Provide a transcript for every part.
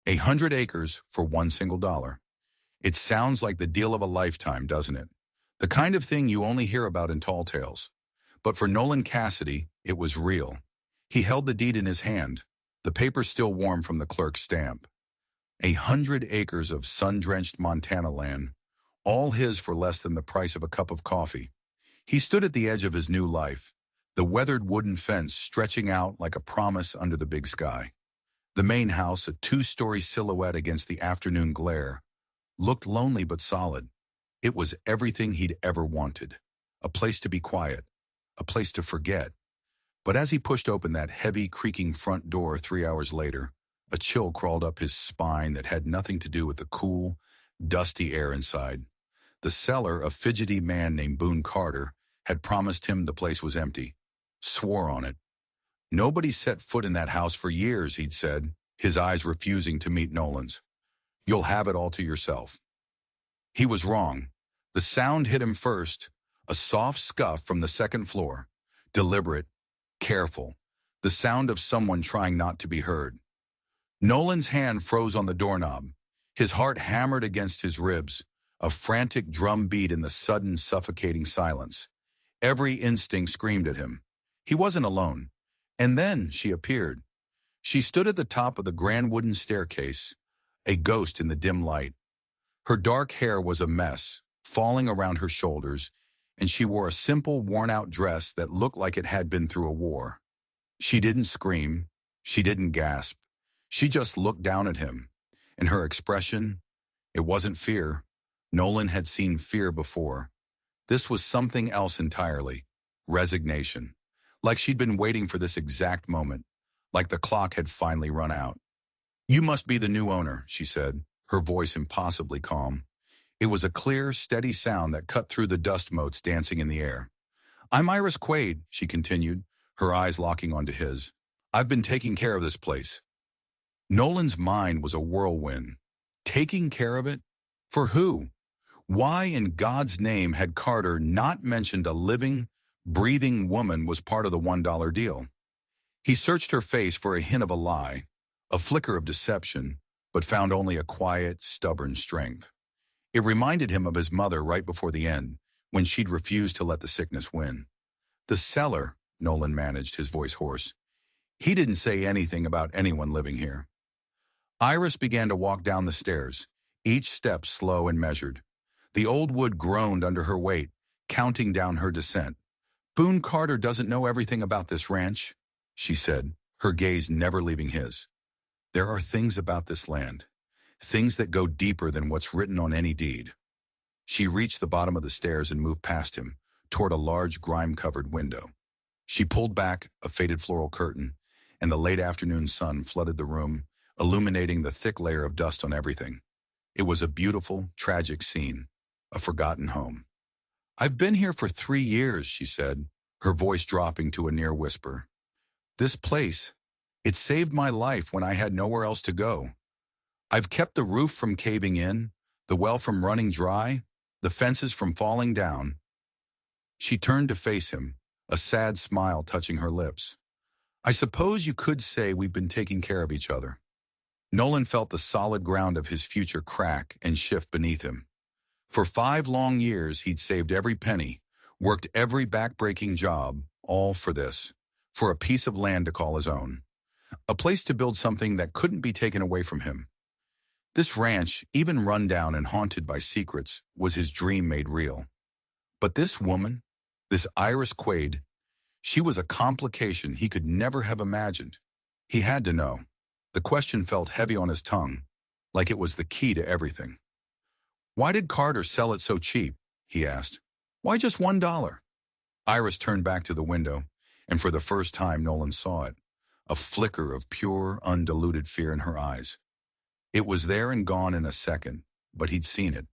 100 acres for one single dollar. It sounds like the deal of a lifetime, doesn't it? The kind of thing you only hear about in tall tales. But for Nolan Cassidy, it was real. He held the deed in his hand, the paper still warm from the clerk's stamp. 100 acres of sun-drenched Montana land, all his for less than the price of a cup of coffee. He stood at the edge of his new life, the weathered wooden fence stretching out like a promise under the big sky. The main house, a two-story silhouette against the afternoon glare, looked lonely but solid. It was everything he'd ever wanted. A place to be quiet, a place to forget. But as he pushed open that heavy, creaking front door 3 hours later, a chill crawled up his spine that had nothing to do with the cool, dusty air inside. The seller, a fidgety man named Boone Carter, had promised him the place was empty. Swore on it. Nobody set foot in that house for years, he'd said, his eyes refusing to meet Nolan's. You'll have it all to yourself. He was wrong. The sound hit him first, a soft scuff from the second floor. Deliberate, careful, the sound of someone trying not to be heard. Nolan's hand froze on the doorknob. His heart hammered against his ribs, a frantic drum beat in the sudden, suffocating silence. Every instinct screamed at him. He wasn't alone. And then she appeared. She stood at the top of the grand wooden staircase, a ghost in the dim light. Her dark hair was a mess, falling around her shoulders, and she wore a simple, worn-out dress that looked like it had been through a war. She didn't scream. She didn't gasp. She just looked down at him, and her expression, it wasn't fear. Nolan had seen fear before. This was something else entirely. Resignation. Like she'd been waiting for this exact moment, like the clock had finally run out. You must be the new owner, she said, her voice impossibly calm. It was a clear, steady sound that cut through the dust motes dancing in the air. I'm Iris Quaid, she continued, her eyes locking onto his. I've been taking care of this place. Nolan's mind was a whirlwind. Taking care of it? For who? Why in God's name had Carter not mentioned a living, breathing woman was part of the $1 deal? He searched her face for a hint of a lie, a flicker of deception, but found only a quiet, stubborn strength. It reminded him of his mother right before the end, when she'd refused to let the sickness win. The seller, Nolan managed, his voice hoarse. He didn't say anything about anyone living here. Iris began to walk down the stairs, each step slow and measured. The old wood groaned under her weight, counting down her descent. Boone Carter doesn't know everything about this ranch, she said, her gaze never leaving his. There are things about this land, things that go deeper than what's written on any deed. She reached the bottom of the stairs and moved past him, toward a large grime-covered window. She pulled back a faded floral curtain, and the late afternoon sun flooded the room, illuminating the thick layer of dust on everything. It was a beautiful, tragic scene, a forgotten home. I've been here for 3 years, she said, her voice dropping to a near whisper. This place, it saved my life when I had nowhere else to go. I've kept the roof from caving in, the well from running dry, the fences from falling down. She turned to face him, a sad smile touching her lips. I suppose you could say we've been taking care of each other. Nolan felt the solid ground of his future crack and shift beneath him. For 5 long years, he'd saved every penny, worked every back-breaking job, all for this, for a piece of land to call his own, a place to build something that couldn't be taken away from him. This ranch, even run down and haunted by secrets, was his dream made real. But this woman, this Iris Quaid, she was a complication he could never have imagined. He had to know. The question felt heavy on his tongue, like it was the key to everything. Why did Carter sell it so cheap? He asked. Why just $1? Iris turned back to the window, and for the first time Nolan saw it, a flicker of pure, undiluted fear in her eyes. It was there and gone in a second, but he'd seen it.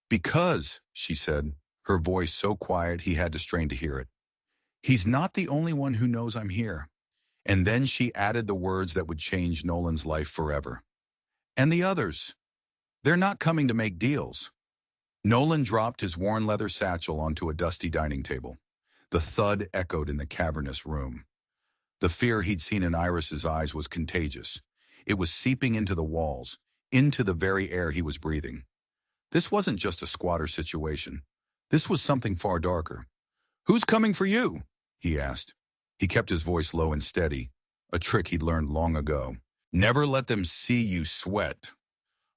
Because, she said, her voice so quiet he had to strain to hear it. He's not the only one who knows I'm here. And then she added the words that would change Nolan's life forever. And the others, they're not coming to make deals. Nolan dropped his worn leather satchel onto a dusty dining table. The thud echoed in the cavernous room. The fear he'd seen in Iris's eyes was contagious. It was seeping into the walls, into the very air he was breathing. This wasn't just a squatter situation. This was something far darker. "Who's coming for you?" he asked. He kept his voice low and steady, a trick he'd learned long ago. "Never let them see you sweat."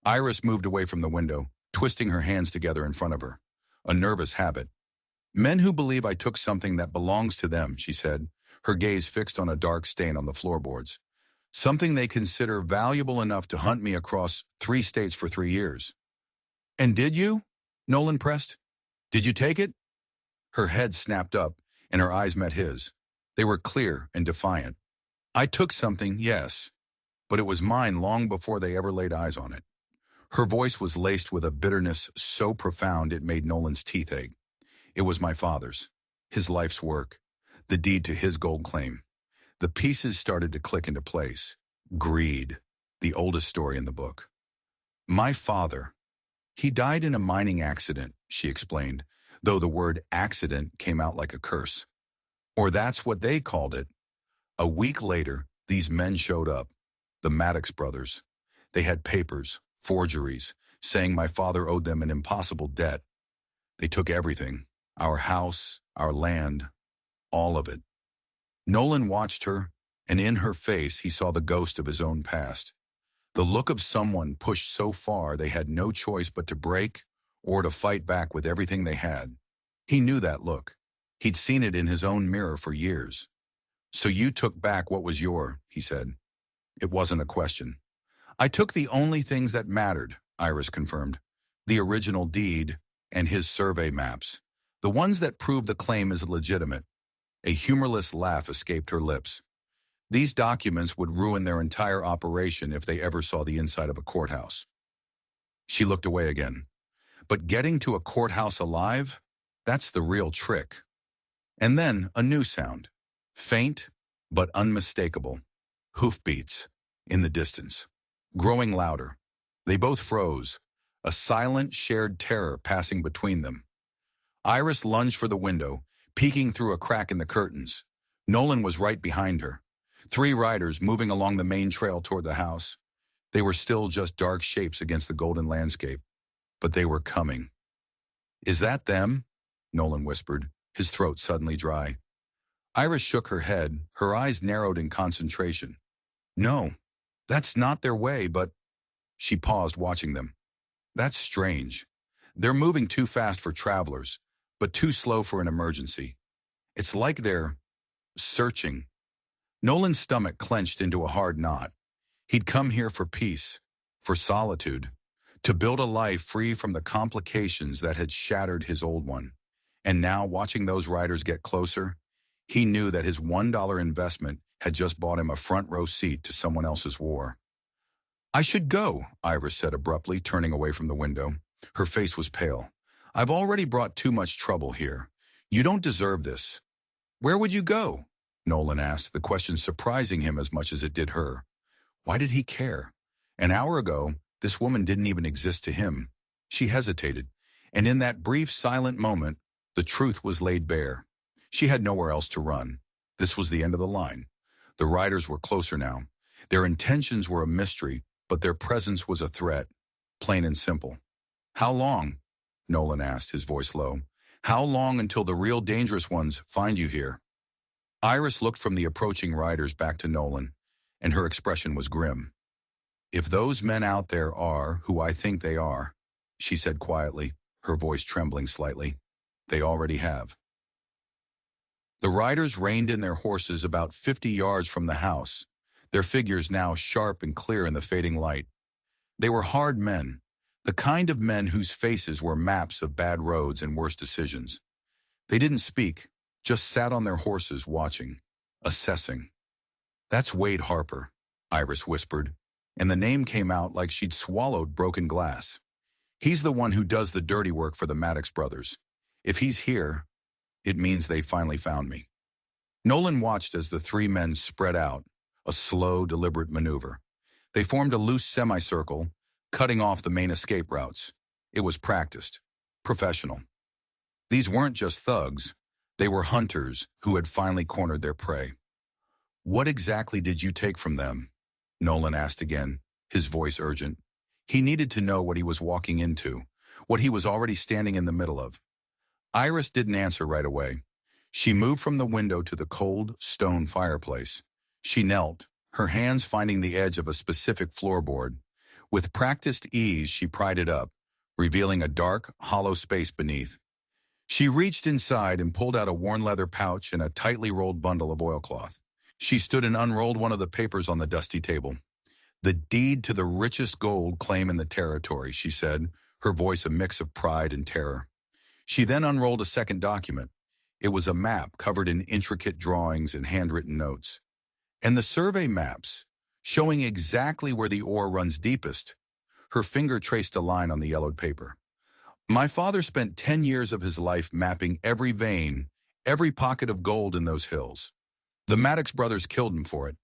Iris moved away from the window, twisting her hands together in front of her. A nervous habit. "Men who believe I took something that belongs to them," she said, her gaze fixed on a dark stain on the floorboards. "Something they consider valuable enough to hunt me across 3 states for 3 years." "And did you?" Nolan pressed. "Did you take it?" Her head snapped up, and her eyes met his. They were clear and defiant. "I took something, yes, but it was mine long before they ever laid eyes on it." Her voice was laced with a bitterness so profound it made Nolan's teeth ache. "It was my father's, his life's work, the deed to his gold claim." The pieces started to click into place. Greed, the oldest story in the book. "My father, he died in a mining accident," she explained, though the word accident came out like a curse. Or that's what they called it. A week later, these men showed up, the Maddox brothers. They had papers, forgeries, saying my father owed them an impossible debt. They took everything, our house, our land, all of it. Nolan watched her, and in her face he saw the ghost of his own past. The look of someone pushed so far they had no choice but to break or to fight back with everything they had. He knew that look. He'd seen it in his own mirror for years. "So you took back what was he said. It wasn't a question. "I took the only things that mattered," Iris confirmed. "The original deed and his survey maps. The ones that prove the claim is legitimate." A humorless laugh escaped her lips. "These documents would ruin their entire operation if they ever saw the inside of a courthouse." She looked away again. "But getting to a courthouse alive? That's the real trick." And then a new sound. Faint, but unmistakable. Hoofbeats in the distance. Growing louder. They both froze, a silent, shared terror passing between them. Iris lunged for the window, peeking through a crack in the curtains. Nolan was right behind her. 3 riders moving along the main trail toward the house. They were still just dark shapes against the golden landscape, but they were coming. "Is that them?" Nolan whispered, his throat suddenly dry. Iris shook her head, her eyes narrowed in concentration. "No, that's not their way, but—" She paused, watching them. "That's strange. They're moving too fast for travelers, but too slow for an emergency. It's like they're searching." Nolan's stomach clenched into a hard knot. He'd come here for peace, for solitude, to build a life free from the complications that had shattered his old one. And now, watching those riders get closer, he knew that his $1 investment had just bought him a front-row seat to someone else's war. "I should go," Iris said abruptly, turning away from the window. Her face was pale. "I've already brought too much trouble here. You don't deserve this." "Where would you go?" Nolan asked, the question surprising him as much as it did her. Why did he care? An hour ago, this woman didn't even exist to him. She hesitated, and in that brief, silent moment, the truth was laid bare. She had nowhere else to run. This was the end of the line. The riders were closer now. Their intentions were a mystery, but their presence was a threat, plain and simple. "How long?" Nolan asked, his voice low. "How long until the real dangerous ones find you here?" Iris looked from the approaching riders back to Nolan, and her expression was grim. "If those men out there are who I think they are," she said quietly, her voice trembling slightly, "they already have." The riders reined in their horses about 50 yards from the house, their figures now sharp and clear in the fading light. They were hard men, the kind of men whose faces were maps of bad roads and worse decisions. They didn't speak, just sat on their horses watching, assessing. "That's Wade Harper," Iris whispered, and the name came out like she'd swallowed broken glass. "He's the one who does the dirty work for the Maddox brothers. If he's here, it means they finally found me." Nolan watched as the 3 men spread out, a slow, deliberate maneuver. They formed a loose semicircle, cutting off the main escape routes. It was practiced, professional. These weren't just thugs. They were hunters who had finally cornered their prey. "What exactly did you take from them?" Nolan asked again, his voice urgent. He needed to know what he was walking into, what he was already standing in the middle of. Iris didn't answer right away. She moved from the window to the cold, stone fireplace. She knelt, her hands finding the edge of a specific floorboard. With practiced ease, she pried it up, revealing a dark, hollow space beneath. She reached inside and pulled out a worn leather pouch and a tightly rolled bundle of oilcloth. She stood and unrolled one of the papers on the dusty table. The deed to the richest gold claim in the territory, she said, her voice a mix of pride and terror. She then unrolled a second document. It was a map covered in intricate drawings and handwritten notes. And the survey maps, showing exactly where the ore runs deepest. Her finger traced a line on the yellowed paper. My father spent 10 years of his life mapping every vein, every pocket of gold in those hills. The Maddox brothers killed him for it.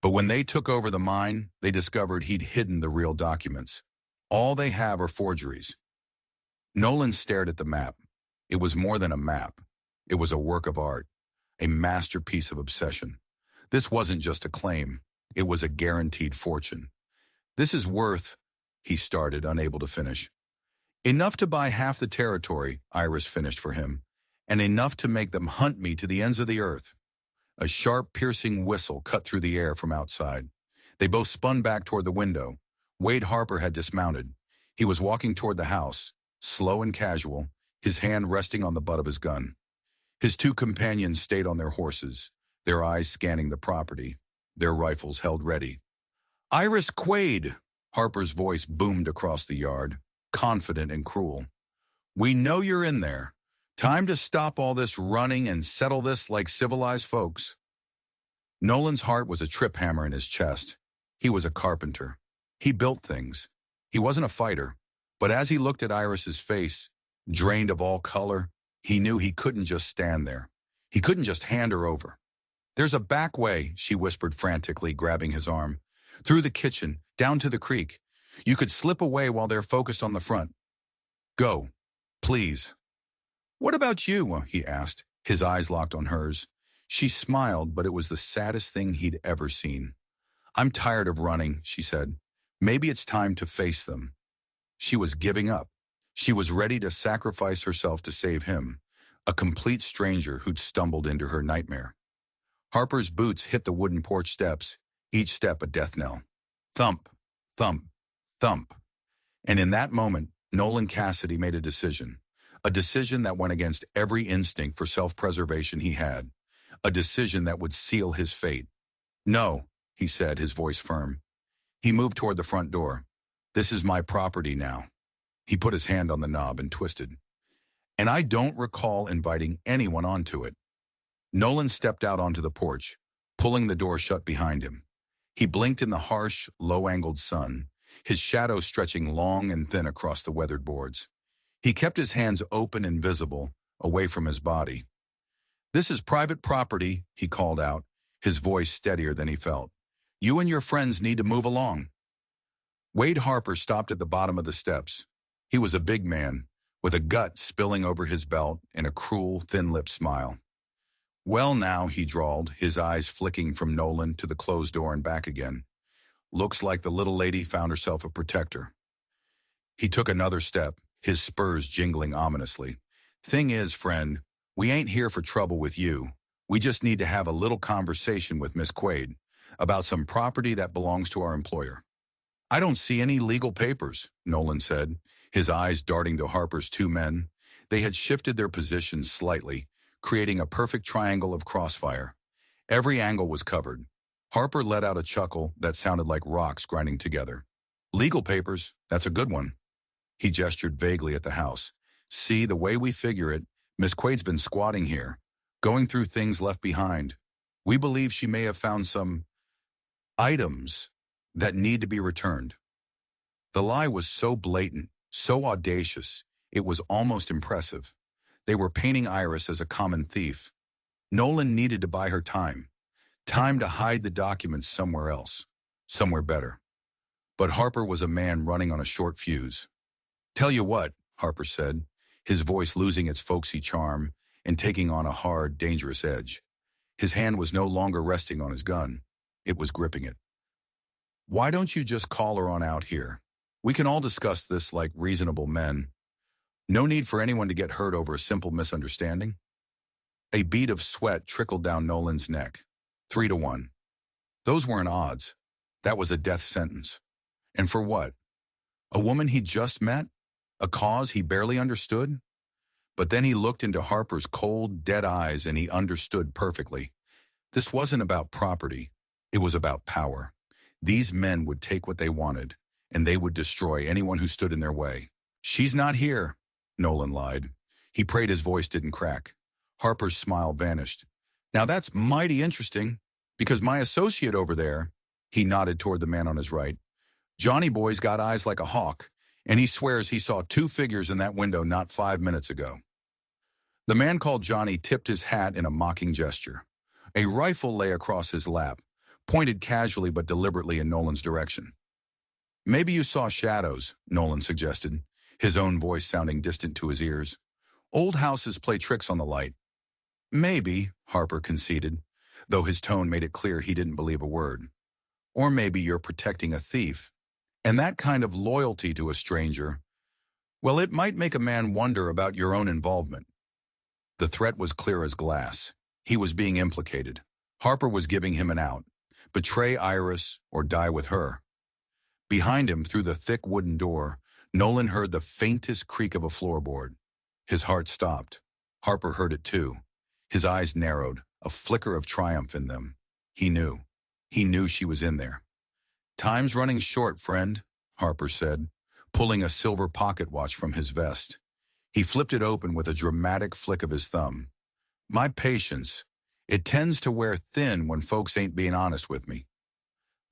But when they took over the mine, they discovered he'd hidden the real documents. All they have are forgeries. Nolan stared at the map. It was more than a map. It was a work of art, a masterpiece of obsession. This wasn't just a claim. It was a guaranteed fortune. This is worth, he started, unable to finish. Enough to buy half the territory, Iris finished for him, and enough to make them hunt me to the ends of the earth. A sharp, piercing whistle cut through the air from outside. They both spun back toward the window. Wade Harper had dismounted. He was walking toward the house, slow and casual, his hand resting on the butt of his gun. His two companions stayed on their horses, their eyes scanning the property, their rifles held ready. Iris Quaid, Harper's voice boomed across the yard, confident and cruel. We know you're in there. Time to stop all this running and settle this like civilized folks. Nolan's heart was a trip hammer in his chest. He was a carpenter. He built things. He wasn't a fighter. But as he looked at Iris's face, drained of all color, he knew he couldn't just stand there. He couldn't just hand her over. There's a back way, she whispered frantically, grabbing his arm. Through the kitchen, down to the creek. You could slip away while they're focused on the front. Go, please. What about you? He asked, his eyes locked on hers. She smiled, but it was the saddest thing he'd ever seen. I'm tired of running, she said. Maybe it's time to face them. She was giving up. She was ready to sacrifice herself to save him, a complete stranger who'd stumbled into her nightmare. Harper's boots hit the wooden porch steps, each step a death knell. Thump, thump, thump. And in that moment, Nolan Cassidy made a decision that went against every instinct for self-preservation he had, a decision that would seal his fate. No, he said, his voice firm. He moved toward the front door. This is my property now. He put his hand on the knob and twisted. And I don't recall inviting anyone onto it. Nolan stepped out onto the porch, pulling the door shut behind him. He blinked in the harsh, low-angled sun, his shadow stretching long and thin across the weathered boards. He kept his hands open and visible, away from his body. This is private property, he called out, his voice steadier than he felt. You and your friends need to move along. Wade Harper stopped at the bottom of the steps. He was a big man, with a gut spilling over his belt and a cruel, thin-lipped smile. Well now, he drawled, his eyes flicking from Nolan to the closed door and back again. Looks like the little lady found herself a protector. He took another step, his spurs jingling ominously. Thing is, friend, we ain't here for trouble with you. We just need to have a little conversation with Miss Quaid about some property that belongs to our employer. I don't see any legal papers, Nolan said, his eyes darting to Harper's two men. They had shifted their positions slightly, creating a perfect triangle of crossfire. Every angle was covered. Harper let out a chuckle that sounded like rocks grinding together. Legal papers, that's a good one. He gestured vaguely at the house. See, the way we figure it, Miss Quaid's been squatting here, going through things left behind. We believe she may have found some items that need to be returned. The lie was so blatant, so audacious, it was almost impressive. They were painting Iris as a common thief. Nolan needed to buy her time to hide the documents somewhere else, somewhere better. But Harper was a man running on a short fuse. Tell you what, Harper said, his voice losing its folksy charm and taking on a hard, dangerous edge. His hand was no longer resting on his gun. It was gripping it. Why don't you just call her on out here? We can all discuss this like reasonable men. No need for anyone to get hurt over a simple misunderstanding. A bead of sweat trickled down Nolan's neck. 3-1. Those weren't odds. That was a death sentence. And for what? A woman he just met? A cause he barely understood? But then he looked into Harper's cold, dead eyes and he understood perfectly. This wasn't about property. It was about power. These men would take what they wanted, and they would destroy anyone who stood in their way. She's not here, Nolan lied. He prayed his voice didn't crack. Harper's smile vanished. Now that's mighty interesting, because my associate over there, he nodded toward the man on his right, Johnny Boy's got eyes like a hawk, and he swears he saw two figures in that window not 5 minutes ago. The man called Johnny tipped his hat in a mocking gesture. A rifle lay across his lap, pointed casually but deliberately in Nolan's direction. Maybe you saw shadows, Nolan suggested, his own voice sounding distant to his ears. Old houses play tricks on the light. Maybe, Harper conceded, though his tone made it clear he didn't believe a word. Or maybe you're protecting a thief. And that kind of loyalty to a stranger, well, it might make a man wonder about your own involvement. The threat was clear as glass. He was being implicated. Harper was giving him an out. Betray Iris or die with her. Behind him, through the thick wooden door, Nolan heard the faintest creak of a floorboard. His heart stopped. Harper heard it too. His eyes narrowed, a flicker of triumph in them. He knew. He knew she was in there. Time's running short, friend, Harper said, pulling a silver pocket watch from his vest. He flipped it open with a dramatic flick of his thumb. My patience, it tends to wear thin when folks ain't being honest with me.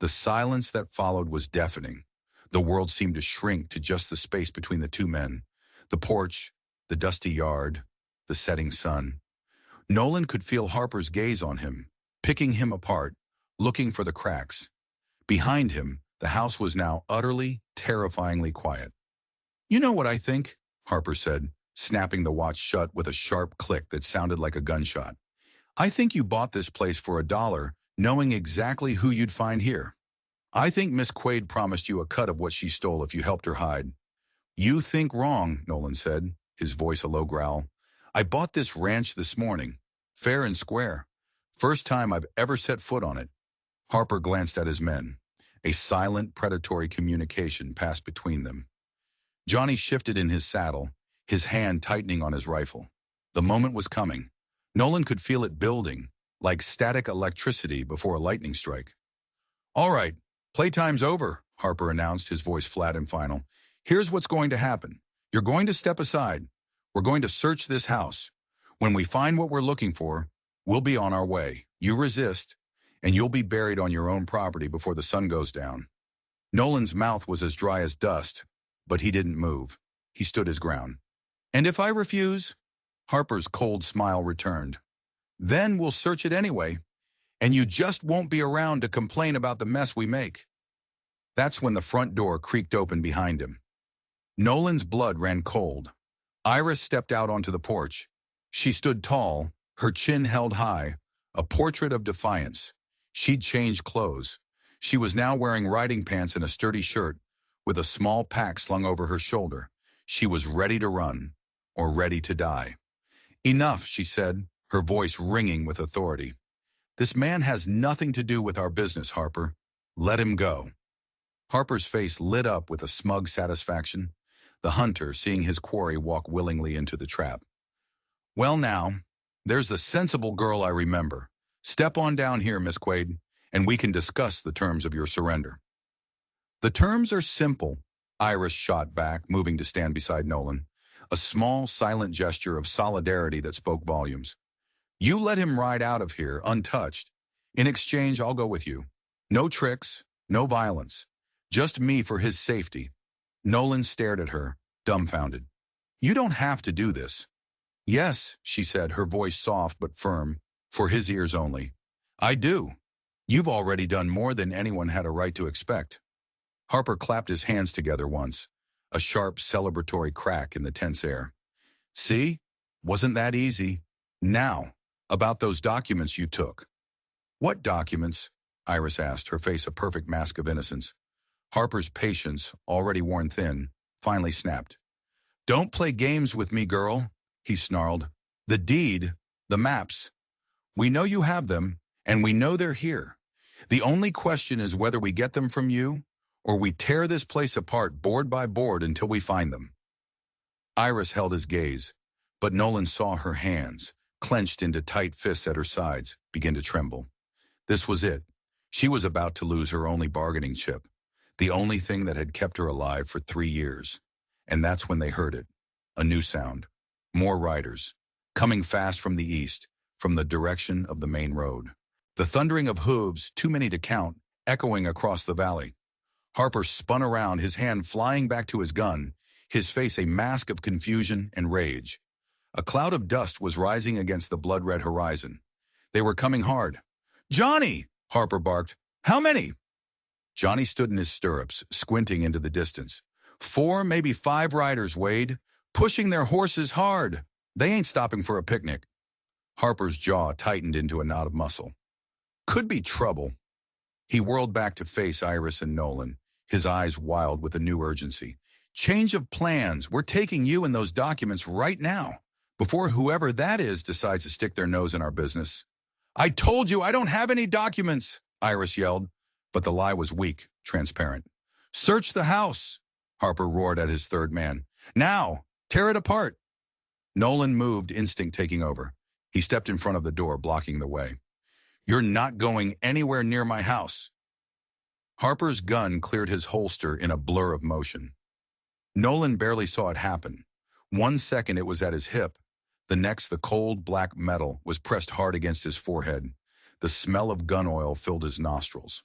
The silence that followed was deafening. The world seemed to shrink to just the space between the two men. The porch, the dusty yard, the setting sun. Nolan could feel Harper's gaze on him, picking him apart, looking for the cracks. Behind him, the house was now utterly, terrifyingly quiet. You know what I think? Harper said, snapping the watch shut with a sharp click that sounded like a gunshot. I think you bought this place for $1, knowing exactly who you'd find here. I think Miss Quaid promised you a cut of what she stole if you helped her hide. You think wrong, Nolan said, his voice a low growl. I bought this ranch this morning, fair and square. First time I've ever set foot on it. Harper glanced at his men. A silent, predatory communication passed between them. Johnny shifted in his saddle, his hand tightening on his rifle. The moment was coming. Nolan could feel it building, like static electricity before a lightning strike. All right, playtime's over, Harper announced, his voice flat and final. Here's what's going to happen. You're going to step aside. We're going to search this house. When we find what we're looking for, we'll be on our way. You resist, and you'll be buried on your own property before the sun goes down. Nolan's mouth was as dry as dust, but he didn't move. He stood his ground. And if I refuse? Harper's cold smile returned. Then we'll search it anyway, and you just won't be around to complain about the mess we make. That's when the front door creaked open behind him. Nolan's blood ran cold. Iris stepped out onto the porch. She stood tall, her chin held high, a portrait of defiance. She'd changed clothes. She was now wearing riding pants and a sturdy shirt, with a small pack slung over her shoulder. She was ready to run, or ready to die. Enough, she said, her voice ringing with authority. This man has nothing to do with our business, Harper. Let him go. Harper's face lit up with a smug satisfaction, the hunter seeing his quarry walk willingly into the trap. Well now, there's the sensible girl I remember. Step on down here, Miss Quaid, and we can discuss the terms of your surrender. The terms are simple, Iris shot back, moving to stand beside Nolan, a small, silent gesture of solidarity that spoke volumes. You let him ride out of here, untouched. In exchange, I'll go with you. No tricks, no violence. Just me for his safety. Nolan stared at her, dumbfounded. You don't have to do this. Yes, she said, her voice soft but firm, for his ears only. I do. You've already done more than anyone had a right to expect. Harper clapped his hands together once, a sharp celebratory crack in the tense air. See? Wasn't that easy? Now, about those documents you took. What documents? Iris asked, her face a perfect mask of innocence. Harper's patience, already worn thin, finally snapped. Don't play games with me, girl, he snarled. The deed, the maps, we know you have them, and we know they're here. The only question is whether we get them from you, or we tear this place apart board by board until we find them. Iris held his gaze, but Nolan saw her hands, clenched into tight fists at her sides, begin to tremble. This was it. She was about to lose her only bargaining chip, the only thing that had kept her alive for 3 years. And that's when they heard it. A new sound. More riders. Coming fast from the east, from the direction of the main road. The thundering of hooves, too many to count, echoing across the valley. Harper spun around, his hand flying back to his gun, his face a mask of confusion and rage. A cloud of dust was rising against the blood-red horizon. They were coming hard. Johnny! Harper barked. How many? Johnny stood in his stirrups, squinting into the distance. 4, maybe 5 riders, Wade, pushing their horses hard. They ain't stopping for a picnic. Harper's jaw tightened into a knot of muscle. Could be trouble. He whirled back to face Iris and Nolan, his eyes wild with a new urgency. Change of plans. We're taking you and those documents right now, before whoever that is decides to stick their nose in our business. I told you I don't have any documents, Iris yelled, but the lie was weak, transparent. Search the house, Harper roared at his third man. Now, tear it apart. Nolan moved, instinct taking over. He stepped in front of the door, blocking the way. You're not going anywhere near my house. Harper's gun cleared his holster in a blur of motion. Nolan barely saw it happen. 1 second it was at his hip. The next, the cold black metal was pressed hard against his forehead. The smell of gun oil filled his nostrils.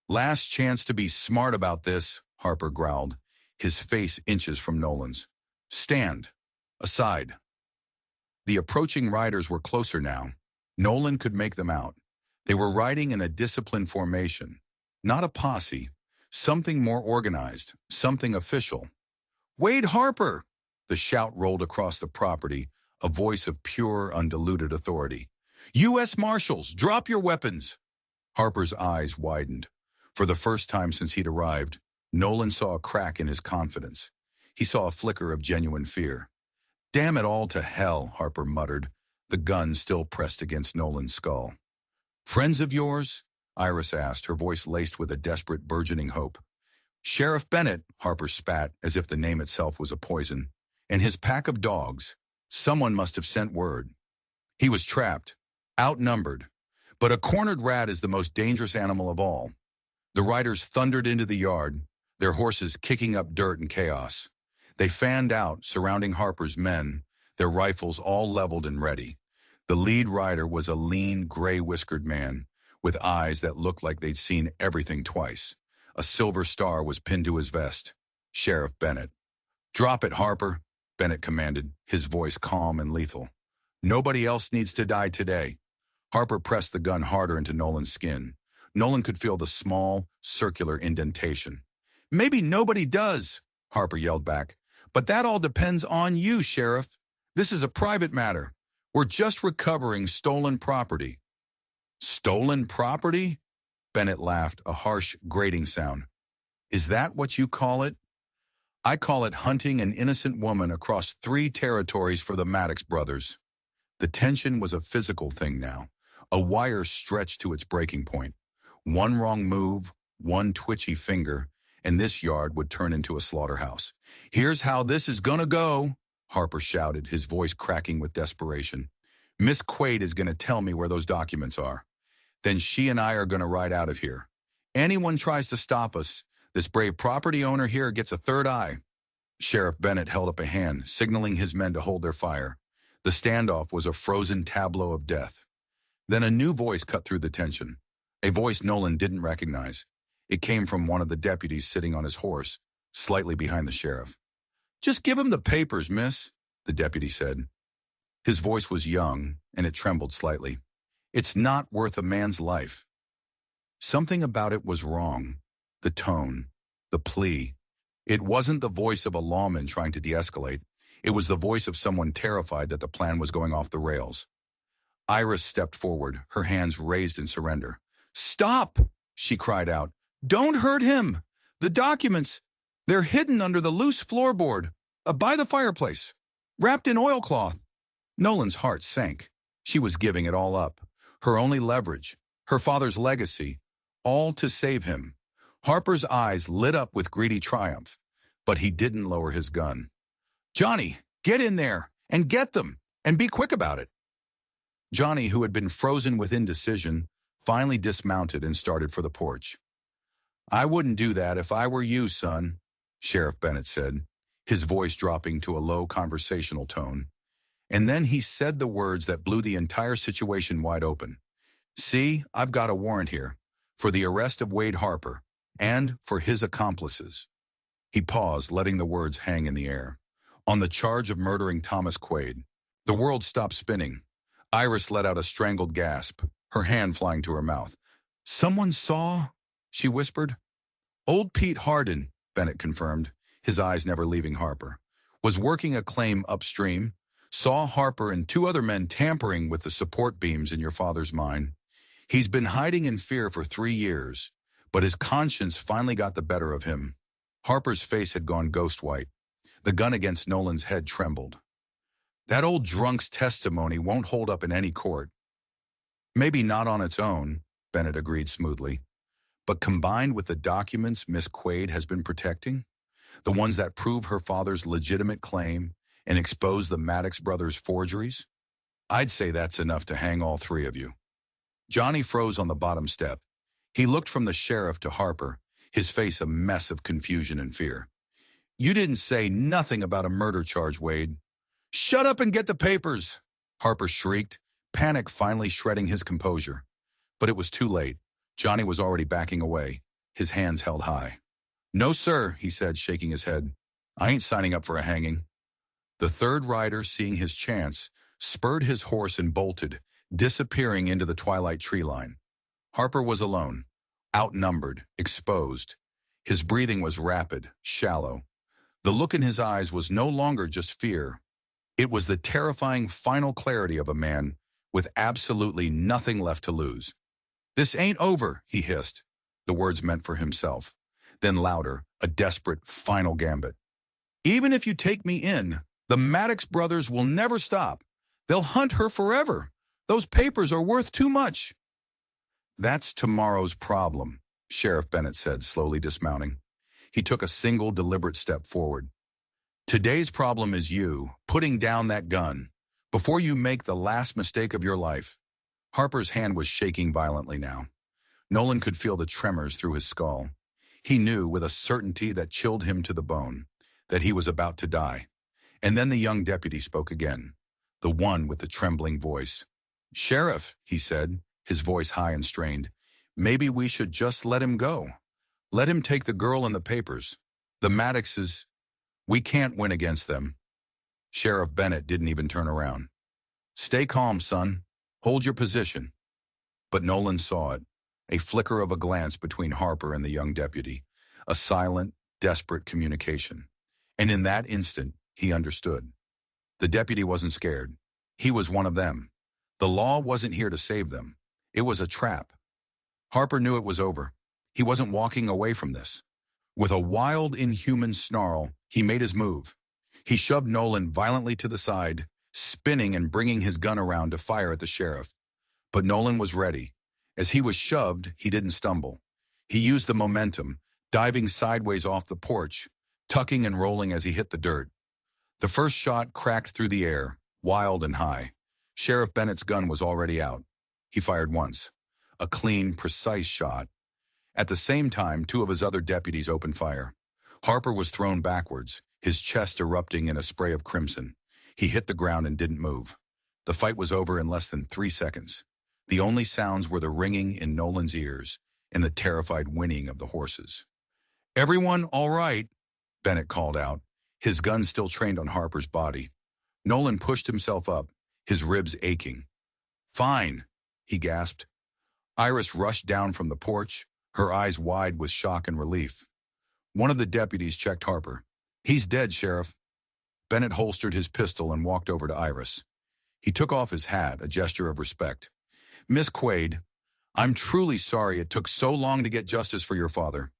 Last chance to be smart about this, Harper growled, his face inches from Nolan's. Stand. Aside. The approaching riders were closer now. Nolan could make them out. They were riding in a disciplined formation. Not a posse. Something more organized. Something official. Wade Harper! The shout rolled across the property, a voice of pure, undiluted authority. U.S. Marshals, drop your weapons! Harper's eyes widened. For the first time since he'd arrived, Nolan saw a crack in his confidence. He saw a flicker of genuine fear. Damn it all to hell, Harper muttered, the gun still pressed against Nolan's skull. Friends of yours? Iris asked, her voice laced with a desperate, burgeoning hope. Sheriff Bennett, Harper spat, as if the name itself was a poison, and his pack of dogs. Someone must have sent word. He was trapped, outnumbered. But a cornered rat is the most dangerous animal of all. The riders thundered into the yard, their horses kicking up dirt and chaos. They fanned out, surrounding Harper's men, their rifles all leveled and ready. The lead rider was a lean, gray-whiskered man, with eyes that looked like they'd seen everything twice. A silver star was pinned to his vest. Sheriff Bennett. Drop it, Harper, Bennett commanded, his voice calm and lethal. Nobody else needs to die today. Harper pressed the gun harder into Nolan's skin. Nolan could feel the small, circular indentation. Maybe nobody does, Harper yelled back. But that all depends on you, Sheriff. This is a private matter. We're just recovering stolen property. Stolen property? Bennett laughed, a harsh, grating sound. Is that what you call it? I call it hunting an innocent woman across 3 territories for the Maddox brothers. The tension was a physical thing now, a wire stretched to its breaking point. One wrong move, one twitchy finger, and this yard would turn into a slaughterhouse. Here's how this is gonna go, Harper shouted, his voice cracking with desperation. Miss Quaid is gonna tell me where those documents are. Then she and I are gonna ride out of here. Anyone tries to stop us, this brave property owner here gets a third eye. Sheriff Bennett held up a hand, signaling his men to hold their fire. The standoff was a frozen tableau of death. Then a new voice cut through the tension, a voice Nolan didn't recognize. It came from one of the deputies sitting on his horse, slightly behind the sheriff. Just give him the papers, miss, the deputy said. His voice was young, and it trembled slightly. It's not worth a man's life. Something about it was wrong. The tone, the plea. It wasn't the voice of a lawman trying to de-escalate. It was the voice of someone terrified that the plan was going off the rails. Iris stepped forward, her hands raised in surrender. "Stop!" she cried out. "Don't hurt him! The documents, they're hidden under the loose floorboard, by the fireplace, wrapped in oilcloth." Nolan's heart sank. She was giving it all up. Her only leverage, her father's legacy, all to save him. Harper's eyes lit up with greedy triumph, but he didn't lower his gun. "Johnny, get in there, and get them, and be quick about it." Johnny, who had been frozen with indecision, finally dismounted and started for the porch. "I wouldn't do that if I were you, son," Sheriff Bennett said, his voice dropping to a low conversational tone. And then he said the words that blew the entire situation wide open. "See, I've got a warrant here for the arrest of Wade Harper and for his accomplices." He paused, letting the words hang in the air. "On the charge of murdering Thomas Quaid." The world stopped spinning. Iris let out a strangled gasp, her hand flying to her mouth. "Someone saw?" she whispered. "Old Pete Hardin," Bennett confirmed, his eyes never leaving Harper, "was working a claim upstream, saw Harper and two other men tampering with the support beams in your father's mine. He's been hiding in fear for 3 years, but his conscience finally got the better of him." Harper's face had gone ghost white. The gun against Nolan's head trembled. "That old drunk's testimony won't hold up in any court." "Maybe not on its own," Bennett agreed smoothly. "But combined with the documents Miss Quaid has been protecting, the ones that prove her father's legitimate claim and expose the Maddox brothers' forgeries, I'd say that's enough to hang all 3 of you." Johnny froze on the bottom step. He looked from the sheriff to Harper, his face a mess of confusion and fear. "You didn't say nothing about a murder charge, Wade." "Shut up and get the papers!" Harper shrieked, panic finally shredding his composure. But it was too late. Johnny was already backing away, his hands held high. "No, sir," he said, shaking his head. "I ain't signing up for a hanging." The third rider, seeing his chance, spurred his horse and bolted, disappearing into the twilight tree line. Harper was alone, outnumbered, exposed. His breathing was rapid, shallow. The look in his eyes was no longer just fear. It was the terrifying final clarity of a man with absolutely nothing left to lose. "This ain't over," he hissed, the words meant for himself. Then louder, a desperate, final gambit. "Even if you take me in, the Maddox brothers will never stop. They'll hunt her forever. Those papers are worth too much." "That's tomorrow's problem," Sheriff Bennett said, slowly dismounting. He took a single deliberate step forward. "Today's problem is you, putting down that gun, before you make the last mistake of your life." Harper's hand was shaking violently now. Nolan could feel the tremors through his skull. He knew, with a certainty that chilled him to the bone, that he was about to die. And then the young deputy spoke again, the one with the trembling voice. "Sheriff," he said, his voice high and strained, "maybe we should just let him go. Let him take the girl and the papers. The Maddoxes, we can't win against them." Sheriff Bennett didn't even turn around. "Stay calm, son. Hold your position." But Nolan saw it, a flicker of a glance between Harper and the young deputy, a silent, desperate communication. And in that instant, he understood. The deputy wasn't scared. He was one of them. The law wasn't here to save them. It was a trap. Harper knew it was over. He wasn't walking away from this. With a wild, inhuman snarl, he made his move. He shoved Nolan violently to the side, spinning and bringing his gun around to fire at the sheriff. But Nolan was ready. As he was shoved, he didn't stumble. He used the momentum, diving sideways off the porch, tucking and rolling as he hit the dirt. The first shot cracked through the air, wild and high. Sheriff Bennett's gun was already out. He fired once. A clean, precise shot. At the same time, 2 of his other deputies opened fire. Harper was thrown backwards, his chest erupting in a spray of crimson. He hit the ground and didn't move. The fight was over in less than 3 seconds. The only sounds were the ringing in Nolan's ears and the terrified whinnying of the horses. "Everyone all right?" Bennett called out, his gun still trained on Harper's body. Nolan pushed himself up, his ribs aching. "Fine," he gasped. Iris rushed down from the porch, her eyes wide with shock and relief. One of the deputies checked Harper. "He's dead, Sheriff." Bennett holstered his pistol and walked over to Iris. He took off his hat, a gesture of respect. "Miss Quaid, I'm truly sorry it took so long to get justice for your father.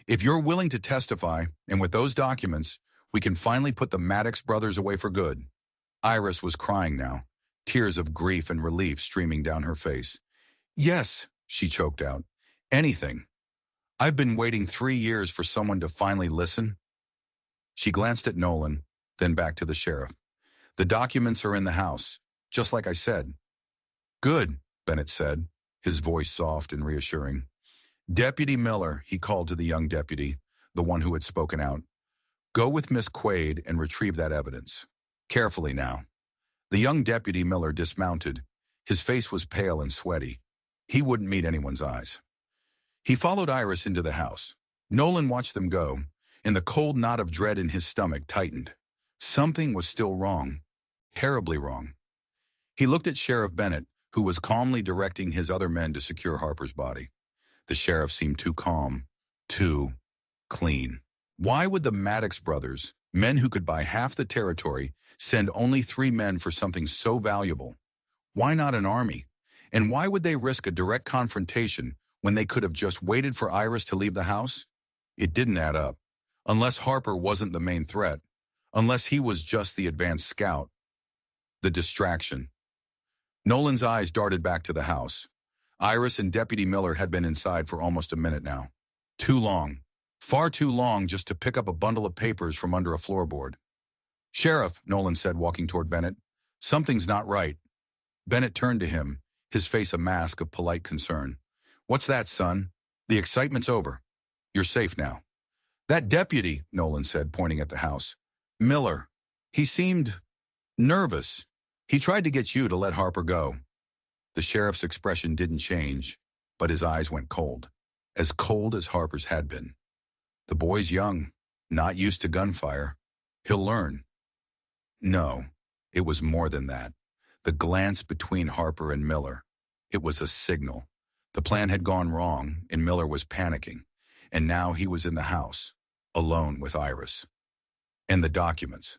If you're willing to testify, and with those documents, we can finally put the Maddox brothers away for good." Iris was crying now, tears of grief and relief streaming down her face. "Yes," she choked out. "Anything. I've been waiting 3 years for someone to finally listen." She glanced at Nolan, then back to the sheriff. "The documents are in the house, just like I said." "Good," Bennett said, his voice soft and reassuring. "Deputy Miller," he called to the young deputy, the one who had spoken out. "Go with Miss Quaid and retrieve that evidence. Carefully now." The young deputy Miller dismounted. His face was pale and sweaty. He wouldn't meet anyone's eyes. He followed Iris into the house. Nolan watched them go, and the cold knot of dread in his stomach tightened. Something was still wrong. Terribly wrong. He looked at Sheriff Bennett, who was calmly directing his other men to secure Harper's body. The sheriff seemed too calm, too clean. Why would the Maddox brothers, men who could buy half the territory, send only 3 men for something so valuable? Why not an army? And why would they risk a direct confrontation when they could have just waited for Iris to leave the house? It didn't add up. Unless Harper wasn't the main threat. Unless he was just the advanced scout. The distraction. Nolan's eyes darted back to the house. Iris and Deputy Miller had been inside for almost a minute now. Too long. Far too long just to pick up a bundle of papers from under a floorboard. "Sheriff," Nolan said, walking toward Bennett, "something's not right." Bennett turned to him, his face a mask of polite concern. "What's that, son? The excitement's over. You're safe now." "That deputy," Nolan said, pointing at the house. "Miller. He seemed nervous. He tried to get you to let Harper go." The sheriff's expression didn't change, but his eyes went cold. As cold as Harper's had been. "The boy's young, not used to gunfire. He'll learn." No, it was more than that. The glance between Harper and Miller. It was a signal. The plan had gone wrong, and Miller was panicking. And now he was in the house, alone with Iris. And the documents.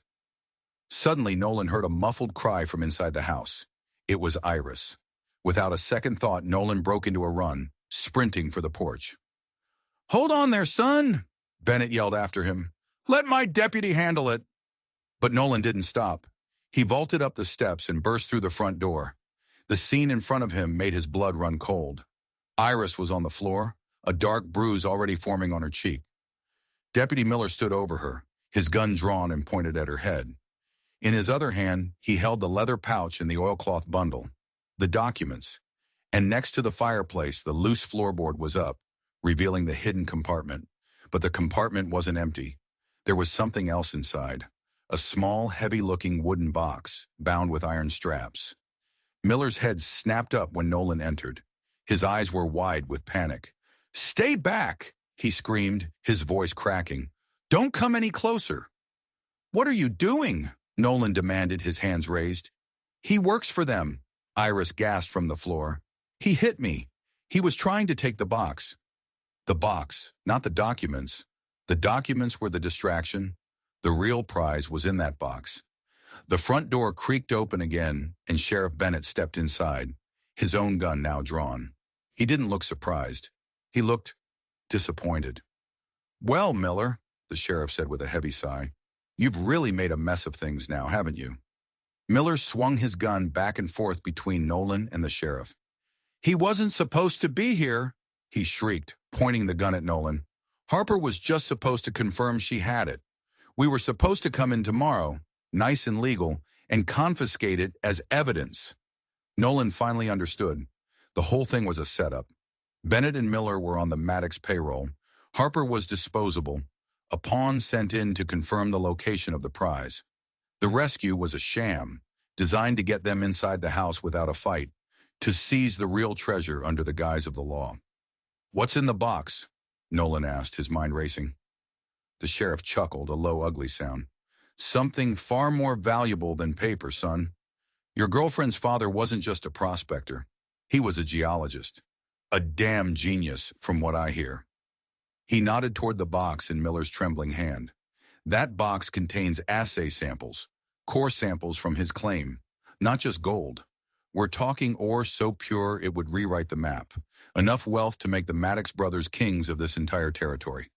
Suddenly, Nolan heard a muffled cry from inside the house. It was Iris. Without a second thought, Nolan broke into a run, sprinting for the porch. "Hold on there, son!" Bennett yelled after him. "Let my deputy handle it." But Nolan didn't stop. He vaulted up the steps and burst through the front door. The scene in front of him made his blood run cold. Iris was on the floor, a dark bruise already forming on her cheek. Deputy Miller stood over her, his gun drawn and pointed at her head. In his other hand, he held the leather pouch and the oilcloth bundle, the documents, and next to the fireplace, the loose floorboard was up, revealing the hidden compartment. But the compartment wasn't empty. There was something else inside, a small, heavy-looking wooden box, bound with iron straps. Miller's head snapped up when Nolan entered. His eyes were wide with panic. "Stay back!" he screamed, his voice cracking. "Don't come any closer!" "What are you doing?" Nolan demanded, his hands raised. "He works for them," Iris gasped from the floor. "He hit me. He was trying to take the box." The box, not the documents. The documents were the distraction. The real prize was in that box. The front door creaked open again, and Sheriff Bennett stepped inside, his own gun now drawn. He didn't look surprised. He looked disappointed. "Well, Miller," the sheriff said with a heavy sigh, "you've really made a mess of things now, haven't you?" Miller swung his gun back and forth between Nolan and the sheriff. "He wasn't supposed to be here," he shrieked, pointing the gun at Nolan. "Harper was just supposed to confirm she had it. We were supposed to come in tomorrow, nice and legal, and confiscate it as evidence." Nolan finally understood. The whole thing was a setup. Bennett and Miller were on the Maddox payroll. Harper was disposable, a pawn sent in to confirm the location of the prize. The rescue was a sham, designed to get them inside the house without a fight, to seize the real treasure under the guise of the law. "What's in the box?" Nolan asked, his mind racing. The sheriff chuckled, a low, ugly sound. "Something far more valuable than paper, son. Your girlfriend's father wasn't just a prospector. He was a geologist. A damn genius, from what I hear." He nodded toward the box in Miller's trembling hand. "That box contains assay samples, core samples from his claim. Not just gold. We're talking ore so pure it would rewrite the map. Enough wealth to make the Maddox brothers kings of this entire territory.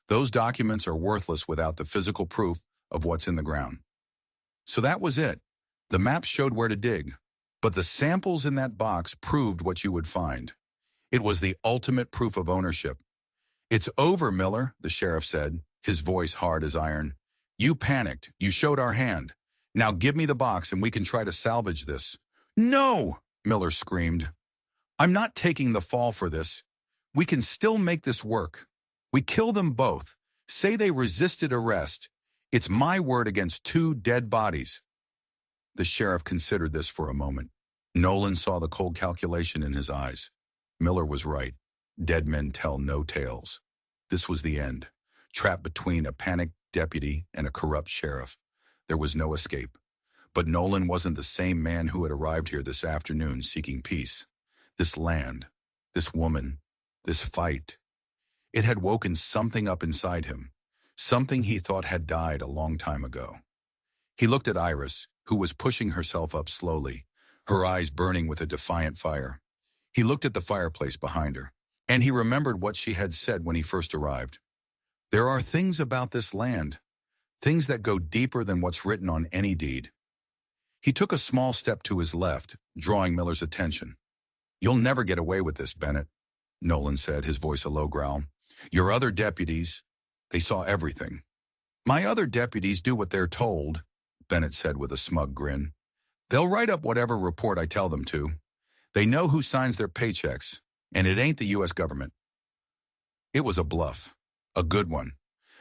Those documents are worthless without the physical proof of what's in the ground. So that was it. The map showed where to dig. But the samples in that box proved what you would find. It was the ultimate proof of ownership. "It's over, Miller," the sheriff said, his voice hard as iron. "You panicked. You showed our hand. Now give me the box and we can try to salvage this." "No!" Miller screamed. "I'm not taking the fall for this. We can still make this work. We kill them both. Say they resisted arrest. It's my word against two dead bodies." The sheriff considered this for a moment. Nolan saw the cold calculation in his eyes. Miller was right. Dead men tell no tales. This was the end. Trapped between a panicked deputy and a corrupt sheriff. There was no escape. But Nolan wasn't the same man who had arrived here this afternoon seeking peace. This land, this woman, this fight. It had woken something up inside him. Something he thought had died a long time ago. He looked at Iris, who was pushing herself up slowly, her eyes burning with a defiant fire. He looked at the fireplace behind her, and he remembered what she had said when he first arrived. "There are things about this land, things that go deeper than what's written on any deed." He took a small step to his left, drawing Miller's attention. "You'll never get away with this, Bennett," Nolan said, his voice a low growl. "Your other deputies, they saw everything." "My other deputies do what they're told," Bennett said with a smug grin. "They'll write up whatever report I tell them to. They know who signs their paychecks, and it ain't the U.S. government." It was a bluff, a good one.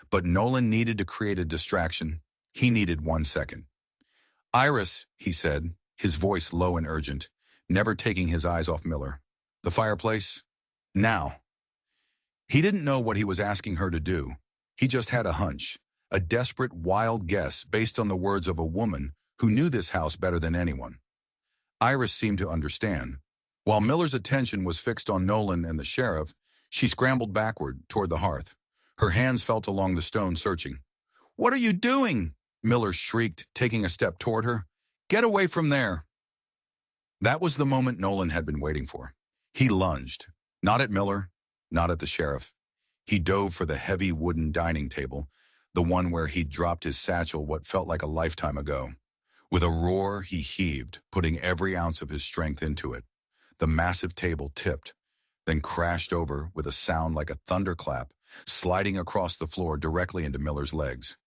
But Nolan needed to create a distraction. He needed 1 second. "Iris," he said, his voice low and urgent, never taking his eyes off Miller. "The fireplace? Now." He didn't know what he was asking her to do. He just had a hunch, a desperate, wild guess based on the words of a woman who knew this house better than anyone. Iris seemed to understand. While Miller's attention was fixed on Nolan and the sheriff, she scrambled backward toward the hearth. Her hands felt along the stone, searching. "What are you doing?" Miller shrieked, taking a step toward her. "Get away from there." That was the moment Nolan had been waiting for. He lunged, not at Miller, not at the sheriff. He dove for the heavy wooden dining table, the one where he'd dropped his satchel what felt like a lifetime ago. With a roar, he heaved, putting every ounce of his strength into it. The massive table tipped, then crashed over with a sound like a thunderclap, sliding across the floor directly into Miller's legs.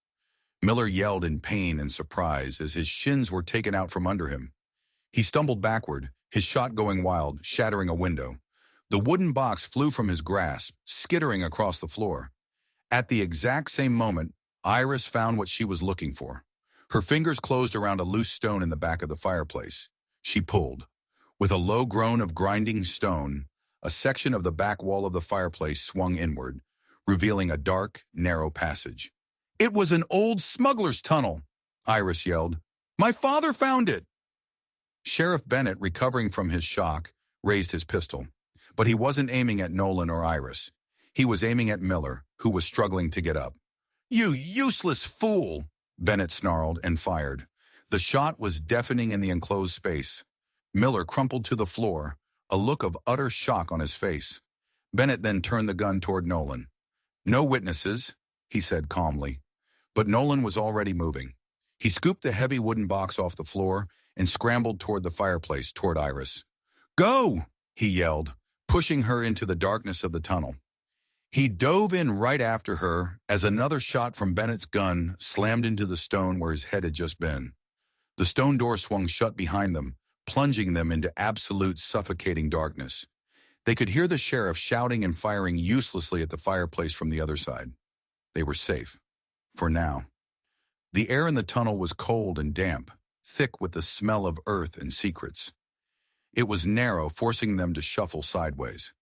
Miller yelled in pain and surprise as his shins were taken out from under him. He stumbled backward, his shot going wild, shattering a window. The wooden box flew from his grasp, skittering across the floor. At the exact same moment, Iris found what she was looking for. Her fingers closed around a loose stone in the back of the fireplace. She pulled. With a low groan of grinding stone, a section of the back wall of the fireplace swung inward, revealing a dark, narrow passage. "It was an old smuggler's tunnel," Iris yelled. "My father found it!" Sheriff Bennett, recovering from his shock, raised his pistol. But he wasn't aiming at Nolan or Iris. He was aiming at Miller, who was struggling to get up. "You useless fool!" Bennett snarled and fired. The shot was deafening in the enclosed space. Miller crumpled to the floor, a look of utter shock on his face. Bennett then turned the gun toward Nolan. "No witnesses," he said calmly. But Nolan was already moving. He scooped the heavy wooden box off the floor and scrambled toward the fireplace, toward Iris. "Go!" he yelled, pushing her into the darkness of the tunnel. He dove in right after her as another shot from Bennett's gun slammed into the stone where his head had just been. The stone door swung shut behind them, plunging them into absolute suffocating darkness. They could hear the sheriff shouting and firing uselessly at the fireplace from the other side. They were safe. For now. The air in the tunnel was cold and damp, thick with the smell of earth and secrets. It was narrow, forcing them to shuffle sideways.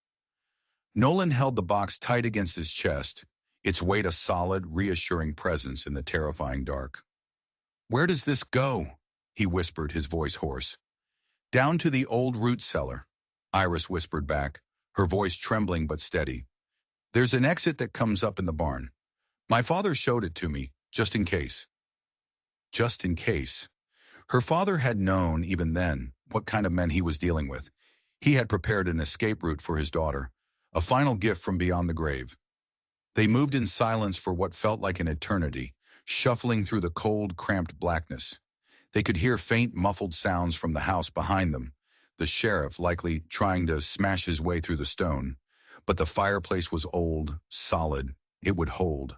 Nolan held the box tight against his chest, its weight a solid, reassuring presence in the terrifying dark. "Where does this go?" he whispered, his voice hoarse. "Down to the old root cellar," Iris whispered back, her voice trembling but steady. "There's an exit that comes up in the barn. My father showed it to me, just in case." Just in case. Her father had known, even then, what kind of men he was dealing with. He had prepared an escape route for his daughter, a final gift from beyond the grave. They moved in silence for what felt like an eternity, shuffling through the cold, cramped blackness. They could hear faint, muffled sounds from the house behind them, the sheriff likely trying to smash his way through the stone. But the fireplace was old, solid. It would hold,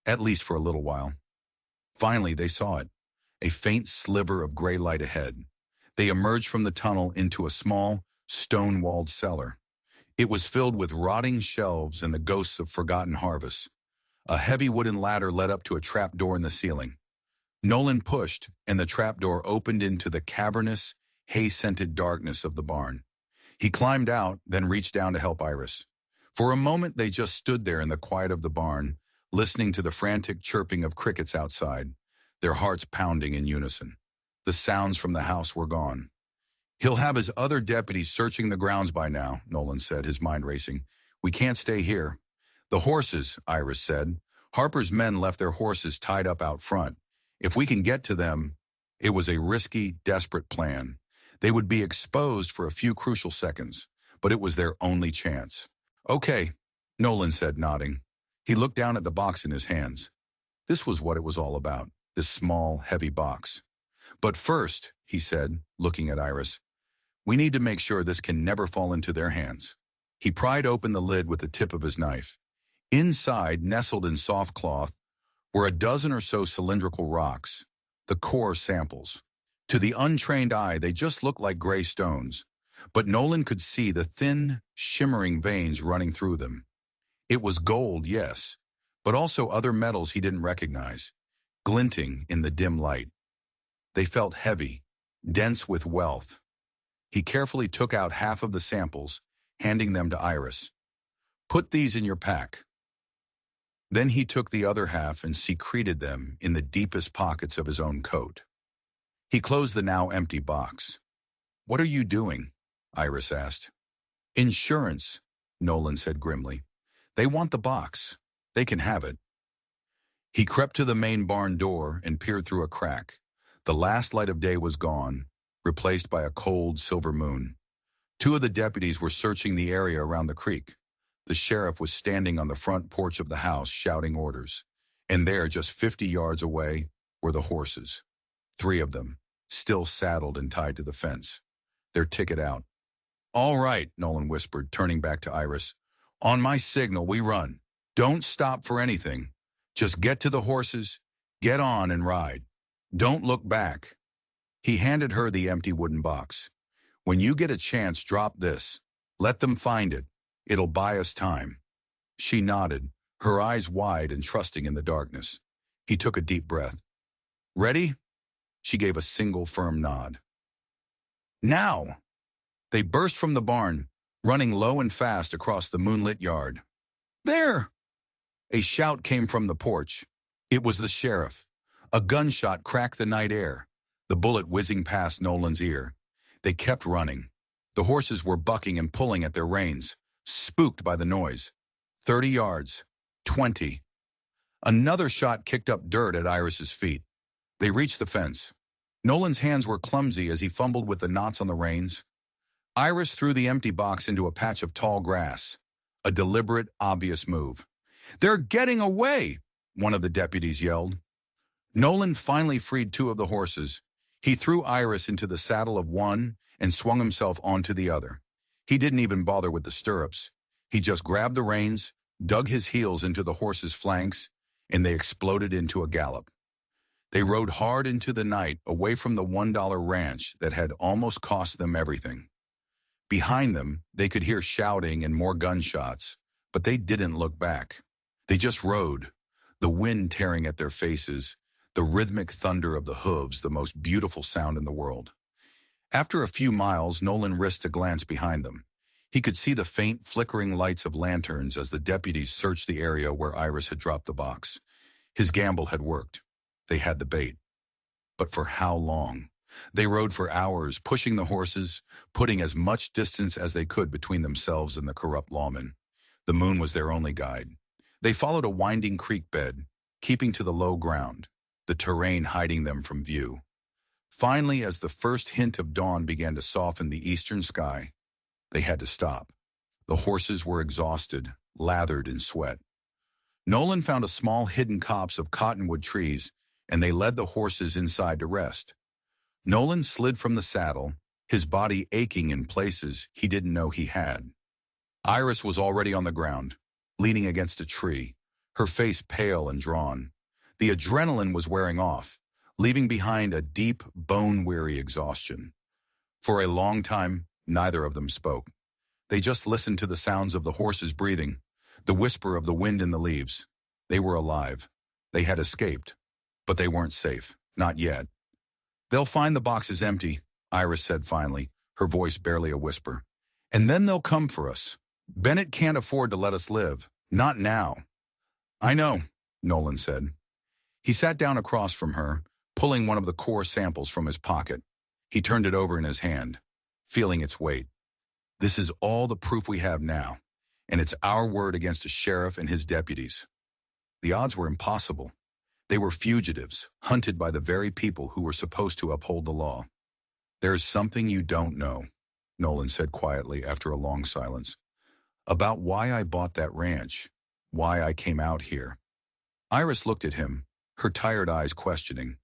at least for a little while. Finally, they saw it, a faint sliver of gray light ahead. They emerged from the tunnel into a small, stone-walled cellar. It was filled with rotting shelves and the ghosts of forgotten harvests. A heavy wooden ladder led up to a trapdoor in the ceiling. Nolan pushed, and the trapdoor opened into the cavernous, hay-scented darkness of the barn. He climbed out, then reached down to help Iris. For a moment, they just stood there in the quiet of the barn, listening to the frantic chirping of crickets outside, their hearts pounding in unison. The sounds from the house were gone. "He'll have his other deputies searching the grounds by now," Nolan said, his mind racing. "We can't stay here." "The horses," Iris said. "Harper's men left their horses tied up out front. If we can get to them..." It was a risky, desperate plan. They would be exposed for a few crucial seconds, but it was their only chance. "Okay," Nolan said, nodding. He looked down at the box in his hands. This was what it was all about, this small, heavy box. "But first," he said, looking at Iris, "we need to make sure this can never fall into their hands." He pried open the lid with the tip of his knife. Inside, nestled in soft cloth, were a dozen or so cylindrical rocks, the core samples. To the untrained eye, they just looked like gray stones, but Nolan could see the thin, shimmering veins running through them. It was gold, yes, but also other metals he didn't recognize, glinting in the dim light. They felt heavy, dense with wealth. He carefully took out half of the samples, handing them to Iris. "Put these in your pack." Then he took the other half and secreted them in the deepest pockets of his own coat. He closed the now empty box. "What are you doing?" Iris asked. "Insurance," Nolan said grimly. "They want the box. They can have it." He crept to the main barn door and peered through a crack. The last light of day was gone, replaced by a cold silver moon. Two of the deputies were searching the area around the creek. The sheriff was standing on the front porch of the house shouting orders. And there, just 50 yards away, were the horses. 3 of them, still saddled and tied to the fence. Their ticket out. "All right," Nolan whispered, turning back to Iris. "On my signal, we run. Don't stop for anything. Just get to the horses, get on and ride. Don't look back." He handed her the empty wooden box. "When you get a chance, drop this. Let them find it. It'll buy us time." She nodded, her eyes wide and trusting in the darkness. He took a deep breath. "Ready?" She gave a single firm nod. "Now!" They burst from the barn, running low and fast across the moonlit yard. "There!" A shout came from the porch. It was the sheriff. A gunshot cracked the night air, the bullet whizzing past Nolan's ear. They kept running. The horses were bucking and pulling at their reins, spooked by the noise. 30 yards. 20. Another shot kicked up dirt at Iris's feet. They reached the fence. Nolan's hands were clumsy as he fumbled with the knots on the reins. Iris threw the empty box into a patch of tall grass. A deliberate, obvious move. "They're getting away!" one of the deputies yelled. Nolan finally freed 2 of the horses. He threw Iris into the saddle of one and swung himself onto the other. He didn't even bother with the stirrups. He just grabbed the reins, dug his heels into the horses' flanks, and they exploded into a gallop. They rode hard into the night, away from the $1 ranch that had almost cost them everything. Behind them, they could hear shouting and more gunshots, but they didn't look back. They just rode, the wind tearing at their faces, the rhythmic thunder of the hooves, the most beautiful sound in the world. After a few miles, Nolan risked a glance behind them. He could see the faint, flickering lights of lanterns as the deputies searched the area where Iris had dropped the box. His gamble had worked. They had the bait. But for how long? They rode for hours, pushing the horses, putting as much distance as they could between themselves and the corrupt lawmen. The moon was their only guide. They followed a winding creek bed, keeping to the low ground, the terrain hiding them from view. Finally, as the first hint of dawn began to soften the eastern sky, they had to stop. The horses were exhausted, lathered in sweat. Nolan found a small hidden copse of cottonwood trees, and they led the horses inside to rest. Nolan slid from the saddle, his body aching in places he didn't know he had. Iris was already on the ground, leaning against a tree, her face pale and drawn. The adrenaline was wearing off, leaving behind a deep, bone-weary exhaustion. For a long time, neither of them spoke. They just listened to the sounds of the horses breathing, the whisper of the wind in the leaves. They were alive. They had escaped. But they weren't safe. Not yet. "They'll find the boxes empty," Iris said finally, her voice barely a whisper. "And then they'll come for us. Bennett can't afford to let us live. Not now." "I know," Nolan said. He sat down across from her, pulling one of the core samples from his pocket. He turned it over in his hand, feeling its weight. "This is all the proof we have now, and it's our word against a sheriff and his deputies." The odds were impossible. They were fugitives, hunted by the very people who were supposed to uphold the law. "There's something you don't know," Nolan said quietly after a long silence. "About why I bought that ranch, why I came out here." Iris looked at him, her tired eyes questioning.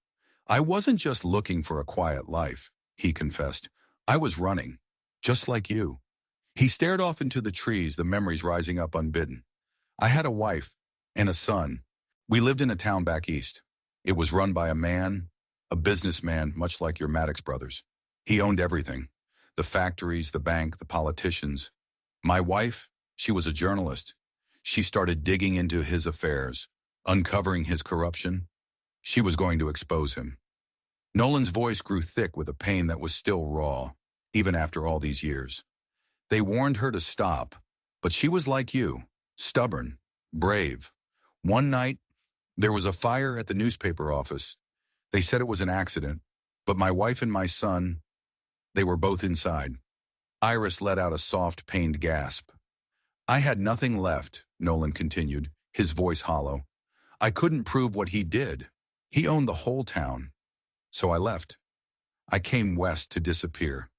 "I wasn't just looking for a quiet life," he confessed. "I was running, just like you." He stared off into the trees, the memories rising up unbidden. "I had a wife and a son. We lived in a town back east. It was run by a businessman, much like your Maddox brothers. He owned everything, the factories, the bank, the politicians. My wife, she was a journalist. She started digging into his affairs, uncovering his corruption. She was going to expose him." Nolan's voice grew thick with a pain that was still raw, even after all these years. "They warned her to stop, but she was like you, stubborn, brave. One night, there was a fire at the newspaper office. They said it was an accident, but my wife and my son, they were both inside." Iris let out a soft, pained gasp. "I had nothing left," Nolan continued, his voice hollow. "I couldn't prove what he did. He owned the whole town. So I left. I came west to disappear,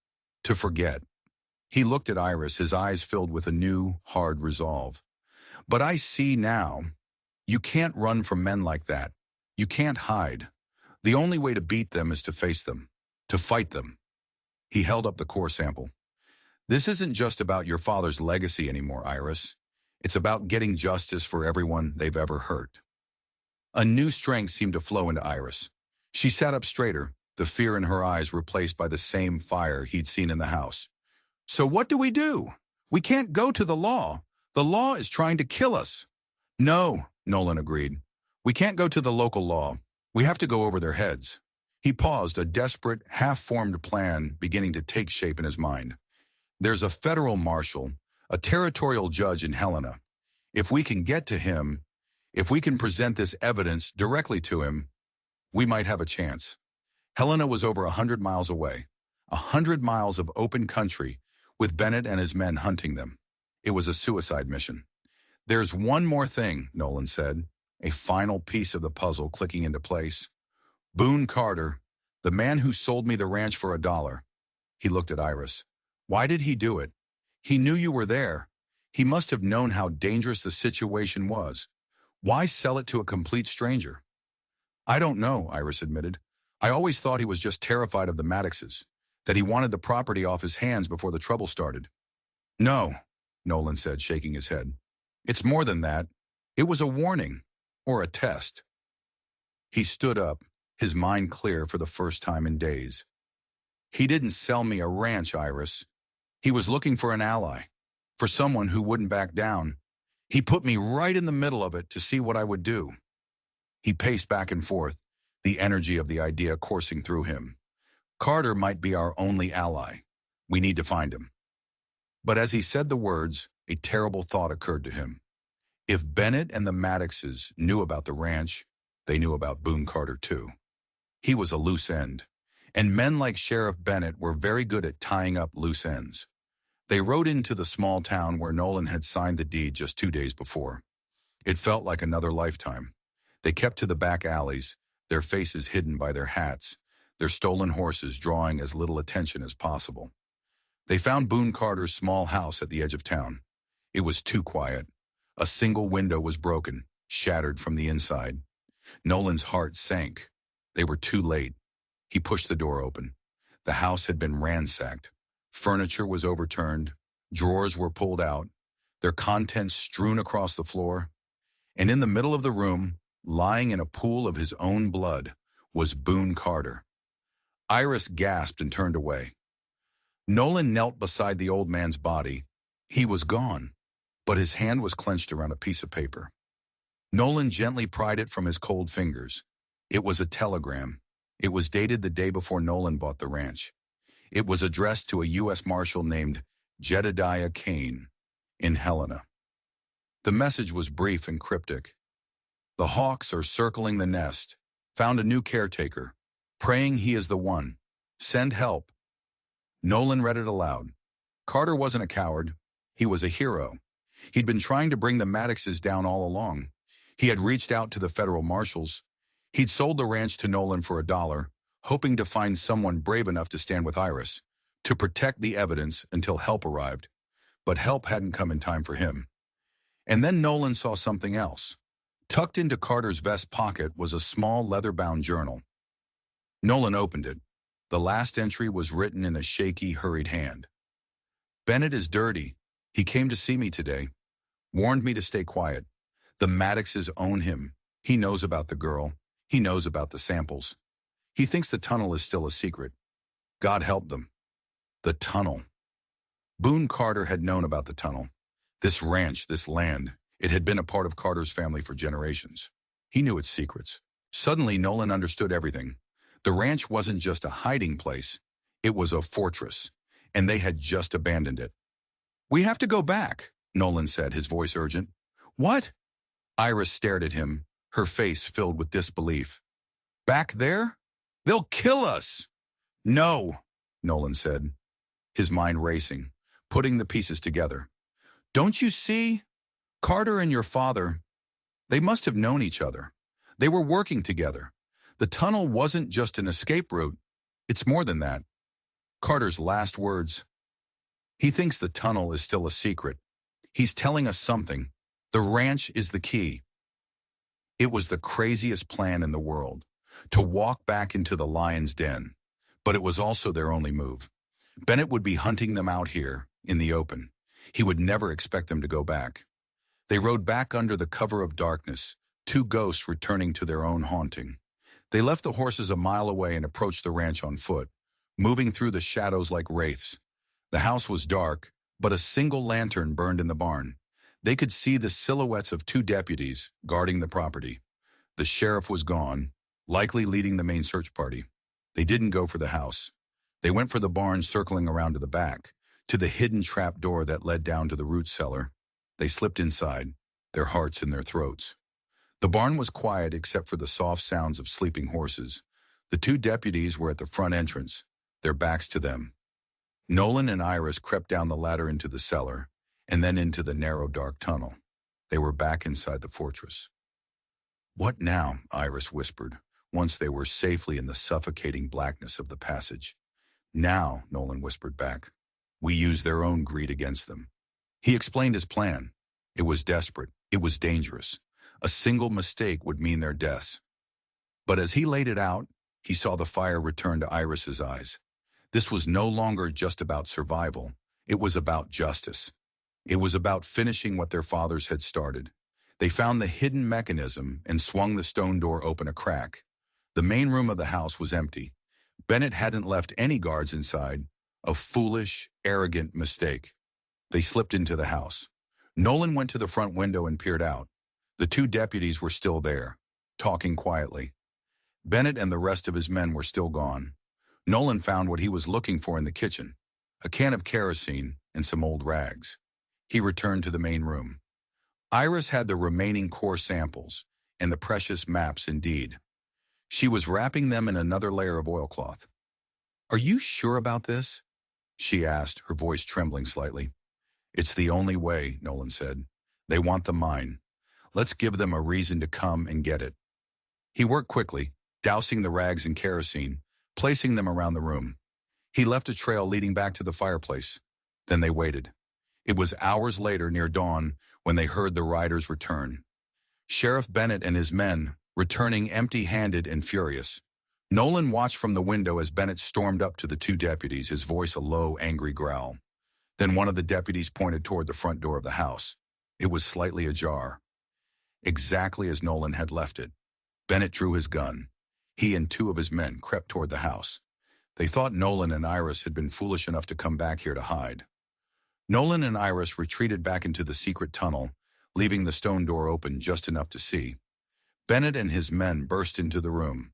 to forget." He looked at Iris, his eyes filled with a new, hard resolve. "But I see now. You can't run from men like that. You can't hide. The only way to beat them is to face them, to fight them." He held up the core sample. "This isn't just about your father's legacy anymore, Iris. It's about getting justice for everyone they've ever hurt." A new strength seemed to flow into Iris. She sat up straighter, the fear in her eyes replaced by the same fire he'd seen in the house. "So what do? We can't go to the law. The law is trying to kill us." "No," Nolan agreed. "We can't go to the local law. We have to go over their heads." He paused, a desperate, half-formed plan beginning to take shape in his mind. "There's a federal marshal, a territorial judge in Helena. If we can get to him, if we can present this evidence directly to him, we might have a chance." Helena was over 100 miles away, 100 miles of open country, with Bennett and his men hunting them. It was a suicide mission. "There's one more thing," Nolan said, a final piece of the puzzle clicking into place. "Boone Carter, the man who sold me the ranch for $1. He looked at Iris. "Why did he do it? He knew you were there. He must have known how dangerous the situation was. Why sell it to a complete stranger?" "I don't know," Iris admitted. "I always thought he was just terrified of the Maddoxes, that he wanted the property off his hands before the trouble started." "No," Nolan said, shaking his head. "It's more than that. It was a warning, or a test." He stood up, his mind clear for the first time in days. "He didn't sell me a ranch, Iris. He was looking for an ally, for someone who wouldn't back down. He put me right in the middle of it to see what I would do." He paced back and forth, the energy of the idea coursing through him. "Carter might be our only ally. We need to find him." But as he said the words, a terrible thought occurred to him. If Bennett and the Maddoxes knew about the ranch, they knew about Boone Carter too. He was a loose end, and men like Sheriff Bennett were very good at tying up loose ends. They rode into the small town where Nolan had signed the deed just 2 days before. It felt like another lifetime. They kept to the back alleys, their faces hidden by their hats, their stolen horses drawing as little attention as possible. They found Boone Carter's small house at the edge of town. It was too quiet. A single window was broken, shattered from the inside. Nolan's heart sank. They were too late. He pushed the door open. The house had been ransacked. Furniture was overturned. Drawers were pulled out, their contents strewn across the floor. And in the middle of the room, lying in a pool of his own blood, was Boone Carter. Iris gasped and turned away. Nolan knelt beside the old man's body. He was gone, but his hand was clenched around a piece of paper. Nolan gently pried it from his cold fingers. It was a telegram. It was dated the day before Nolan bought the ranch. It was addressed to a U.S. Marshal named Jedediah Kane in Helena. The message was brief and cryptic. The hawks are circling the nest. Found a new caretaker. Praying he is the one. Send help. Nolan read it aloud. Carter wasn't a coward. He was a hero. He'd been trying to bring the Maddoxes down all along. He had reached out to the federal marshals. He'd sold the ranch to Nolan for $1, hoping to find someone brave enough to stand with Iris, to protect the evidence until help arrived. But help hadn't come in time for him. And then Nolan saw something else. Tucked into Carter's vest pocket was a small leather-bound journal. Nolan opened it. The last entry was written in a shaky, hurried hand. Bennett is dirty. He came to see me today. Warned me to stay quiet. The Maddoxes own him. He knows about the girl. He knows about the samples. He thinks the tunnel is still a secret. God help them. The tunnel. Boone Carter had known about the tunnel. This ranch, this land, it had been a part of Carter's family for generations. He knew its secrets. Suddenly, Nolan understood everything. The ranch wasn't just a hiding place. It was a fortress, and they had just abandoned it. "We have to go back," Nolan said, his voice urgent. "What?" Iris stared at him, her face filled with disbelief. "Back there? They'll kill us!" "No," Nolan said, his mind racing, putting the pieces together. "Don't you see? Carter and your father, they must have known each other. They were working together. The tunnel wasn't just an escape route. It's more than that." Carter's last words. "He thinks the tunnel is still a secret. He's telling us something. The ranch is the key." It was the craziest plan in the world, to walk back into the lion's den. But it was also their only move. Bennett would be hunting them out here, in the open. He would never expect them to go back. They rode back under the cover of darkness, two ghosts returning to their own haunting. They left the horses a mile away and approached the ranch on foot, moving through the shadows like wraiths. The house was dark, but a single lantern burned in the barn. They could see the silhouettes of 2 deputies guarding the property. The sheriff was gone, likely leading the main search party. They didn't go for the house. They went for the barn, circling around to the back, to the hidden trap door that led down to the root cellar. They slipped inside, their hearts in their throats. The barn was quiet except for the soft sounds of sleeping horses. The 2 deputies were at the front entrance, their backs to them. Nolan and Iris crept down the ladder into the cellar, and then into the narrow, dark tunnel. They were back inside the fortress. "What now?" Iris whispered, once they were safely in the suffocating blackness of the passage. "Now," Nolan whispered back. "We use their own greed against them." He explained his plan. It was desperate. It was dangerous. A single mistake would mean their deaths. But as he laid it out, he saw the fire return to Iris's eyes. This was no longer just about survival. It was about justice. It was about finishing what their fathers had started. They found the hidden mechanism and swung the stone door open a crack. The main room of the house was empty. Bennett hadn't left any guards inside. A foolish, arrogant mistake. They slipped into the house. Nolan went to the front window and peered out. The 2 deputies were still there, talking quietly. Bennett and the rest of his men were still gone. Nolan found what he was looking for in the kitchen, a can of kerosene and some old rags. He returned to the main room. Iris had the remaining core samples, and the precious maps indeed. She was wrapping them in another layer of oilcloth. "Are you sure about this?" she asked, her voice trembling slightly. "It's the only way," Nolan said. "They want the mine. Let's give them a reason to come and get it." He worked quickly, dousing the rags in kerosene, placing them around the room. He left a trail leading back to the fireplace. Then they waited. It was hours later, near dawn, when they heard the riders return. Sheriff Bennett and his men, returning empty-handed and furious. Nolan watched from the window as Bennett stormed up to the two deputies, his voice a low, angry growl. Then one of the deputies pointed toward the front door of the house. It was slightly ajar, exactly as Nolan had left it. Bennett drew his gun. He and two of his men crept toward the house. They thought Nolan and Iris had been foolish enough to come back here to hide. Nolan and Iris retreated back into the secret tunnel, leaving the stone door open just enough to see. Bennett and his men burst into the room.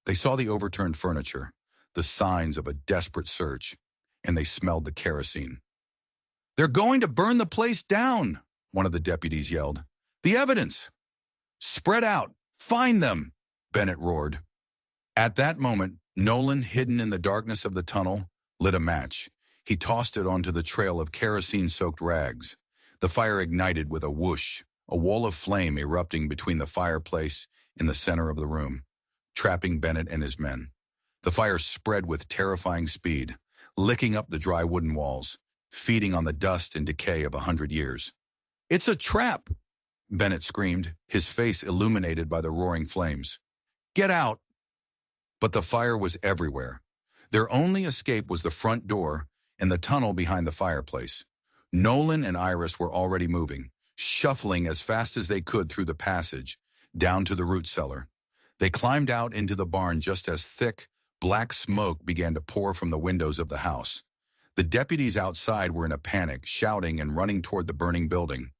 They saw the overturned furniture, the signs of a desperate search, and they smelled the kerosene. "They're going to burn the place down," one of the deputies yelled. "The evidence!" "Spread out! Find them!" Bennett roared. At that moment, Nolan, hidden in the darkness of the tunnel, lit a match. He tossed it onto the trail of kerosene-soaked rags. The fire ignited with a whoosh, a wall of flame erupting between the fireplace in the center of the room, trapping Bennett and his men. The fire spread with terrifying speed, licking up the dry wooden walls, feeding on the dust and decay of 100 years. "It's a trap!" Bennett screamed, his face illuminated by the roaring flames. "Get out!" But the fire was everywhere. Their only escape was the front door and the tunnel behind the fireplace. Nolan and Iris were already moving, shuffling as fast as they could through the passage, down to the root cellar. They climbed out into the barn just as thick, black smoke began to pour from the windows of the house. The deputies outside were in a panic, shouting and running toward the burning building.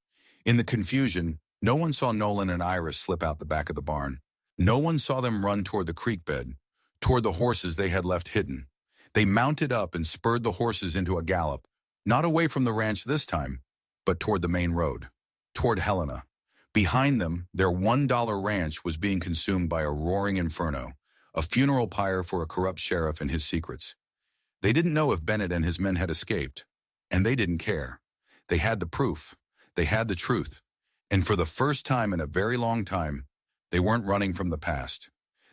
In the confusion, no one saw Nolan and Iris slip out the back of the barn. No one saw them run toward the creek bed, toward the horses they had left hidden. They mounted up and spurred the horses into a gallop, not away from the ranch this time, but toward the main road, toward Helena. Behind them, their $1 ranch was being consumed by a roaring inferno, a funeral pyre for a corrupt sheriff and his secrets. They didn't know if Bennett and his men had escaped, and they didn't care. They had the proof. They had the truth. And for the first time in a very long time, they weren't running from the past.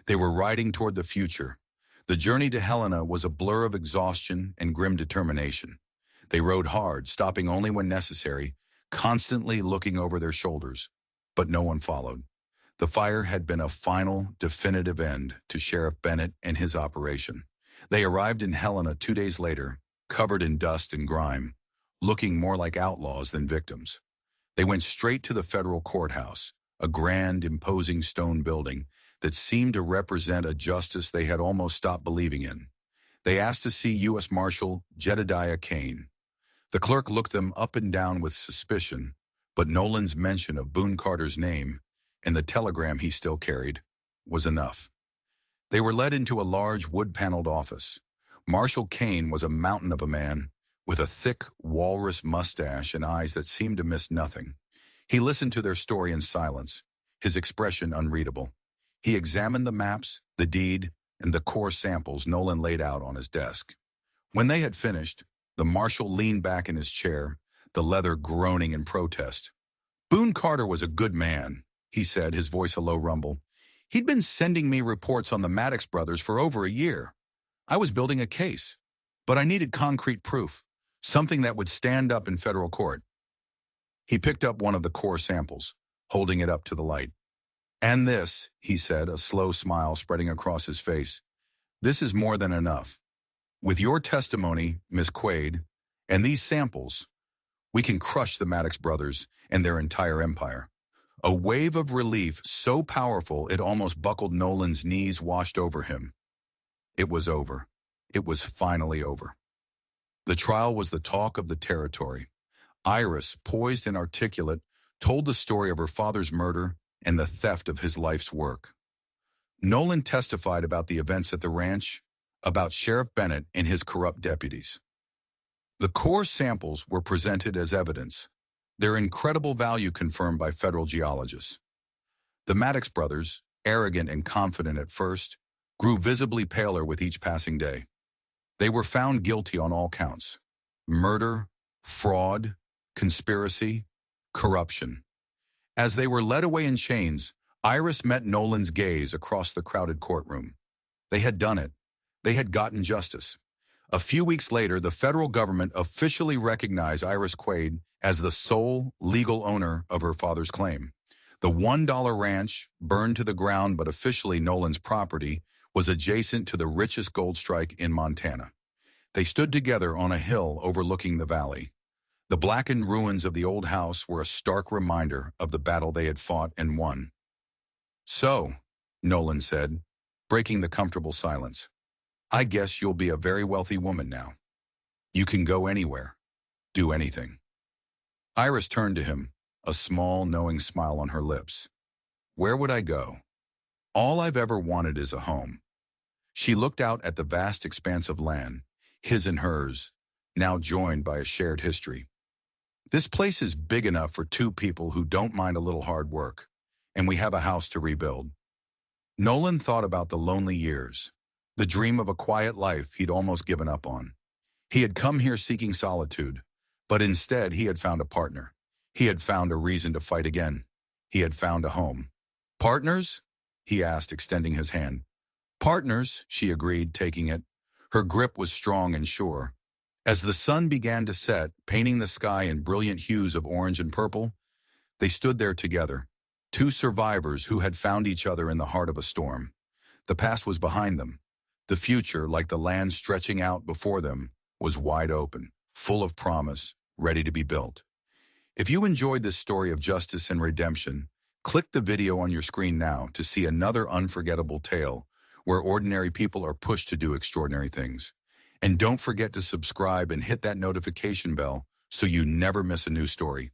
They were riding toward the future. The journey to Helena was a blur of exhaustion and grim determination. They rode hard, stopping only when necessary, constantly looking over their shoulders. But no one followed. The fire had been a final, definitive end to Sheriff Bennett and his operation. They arrived in Helena 2 days later, covered in dust and grime, looking more like outlaws than victims. They went straight to the federal courthouse, a grand, imposing stone building that seemed to represent a justice they had almost stopped believing in. They asked to see U.S. Marshal Jedediah Kane. The clerk looked them up and down with suspicion, but Nolan's mention of Boone Carter's name and the telegram he still carried was enough. They were led into a large wood-paneled office. Marshal Kane was a mountain of a man with a thick walrus mustache and eyes that seemed to miss nothing. He listened to their story in silence, his expression unreadable. He examined the maps, the deed, and the core samples Nolan laid out on his desk. When they had finished, the marshal leaned back in his chair, the leather groaning in protest. "Boone Carter was a good man," he said, his voice a low rumble. "He'd been sending me reports on the Maddox brothers for over a year. I was building a case, but I needed concrete proof, something that would stand up in federal court." He picked up one of the core samples, holding it up to the light. "And this," he said, a slow smile spreading across his face, "this is more than enough. With your testimony, Miss Quaid, and these samples, we can crush the Maddox brothers and their entire empire." A wave of relief so powerful it almost buckled Nolan's knees washed over him. It was over. It was finally over. The trial was the talk of the territory. Iris, poised and articulate, told the story of her father's murder and the theft of his life's work. Nolan testified about the events at the ranch, about Sheriff Bennett and his corrupt deputies. The core samples were presented as evidence, their incredible value confirmed by federal geologists. The Maddox brothers, arrogant and confident at first, grew visibly paler with each passing day. They were found guilty on all counts: murder, fraud, conspiracy, corruption. As they were led away in chains, Iris met Nolan's gaze across the crowded courtroom. They had done it. They had gotten justice. A few weeks later, the federal government officially recognized Iris Quaid as the sole legal owner of her father's claim. The $1 ranch, burned to the ground but officially Nolan's property, was adjacent to the richest gold strike in Montana. They stood together on a hill overlooking the valley. The blackened ruins of the old house were a stark reminder of the battle they had fought and won. "So," Nolan said, breaking the comfortable silence, "I guess you'll be a very wealthy woman now. You can go anywhere, do anything." Iris turned to him, a small, knowing smile on her lips. "Where would I go? All I've ever wanted is a home." She looked out at the vast expanse of land, his and hers, now joined by a shared history. "This place is big enough for two people who don't mind a little hard work, and we have a house to rebuild." Nolan thought about the lonely years, the dream of a quiet life he'd almost given up on. He had come here seeking solitude, but instead he had found a partner. He had found a reason to fight again. He had found a home. "Partners?" he asked, extending his hand. "Partners," she agreed, taking it. Her grip was strong and sure. As the sun began to set, painting the sky in brilliant hues of orange and purple, they stood there together, two survivors who had found each other in the heart of a storm. The past was behind them. The future, like the land stretching out before them, was wide open, full of promise, ready to be built. If you enjoyed this story of justice and redemption, click the video on your screen now to see another unforgettable tale where ordinary people are pushed to do extraordinary things. And don't forget to subscribe and hit that notification bell so you never miss a new story.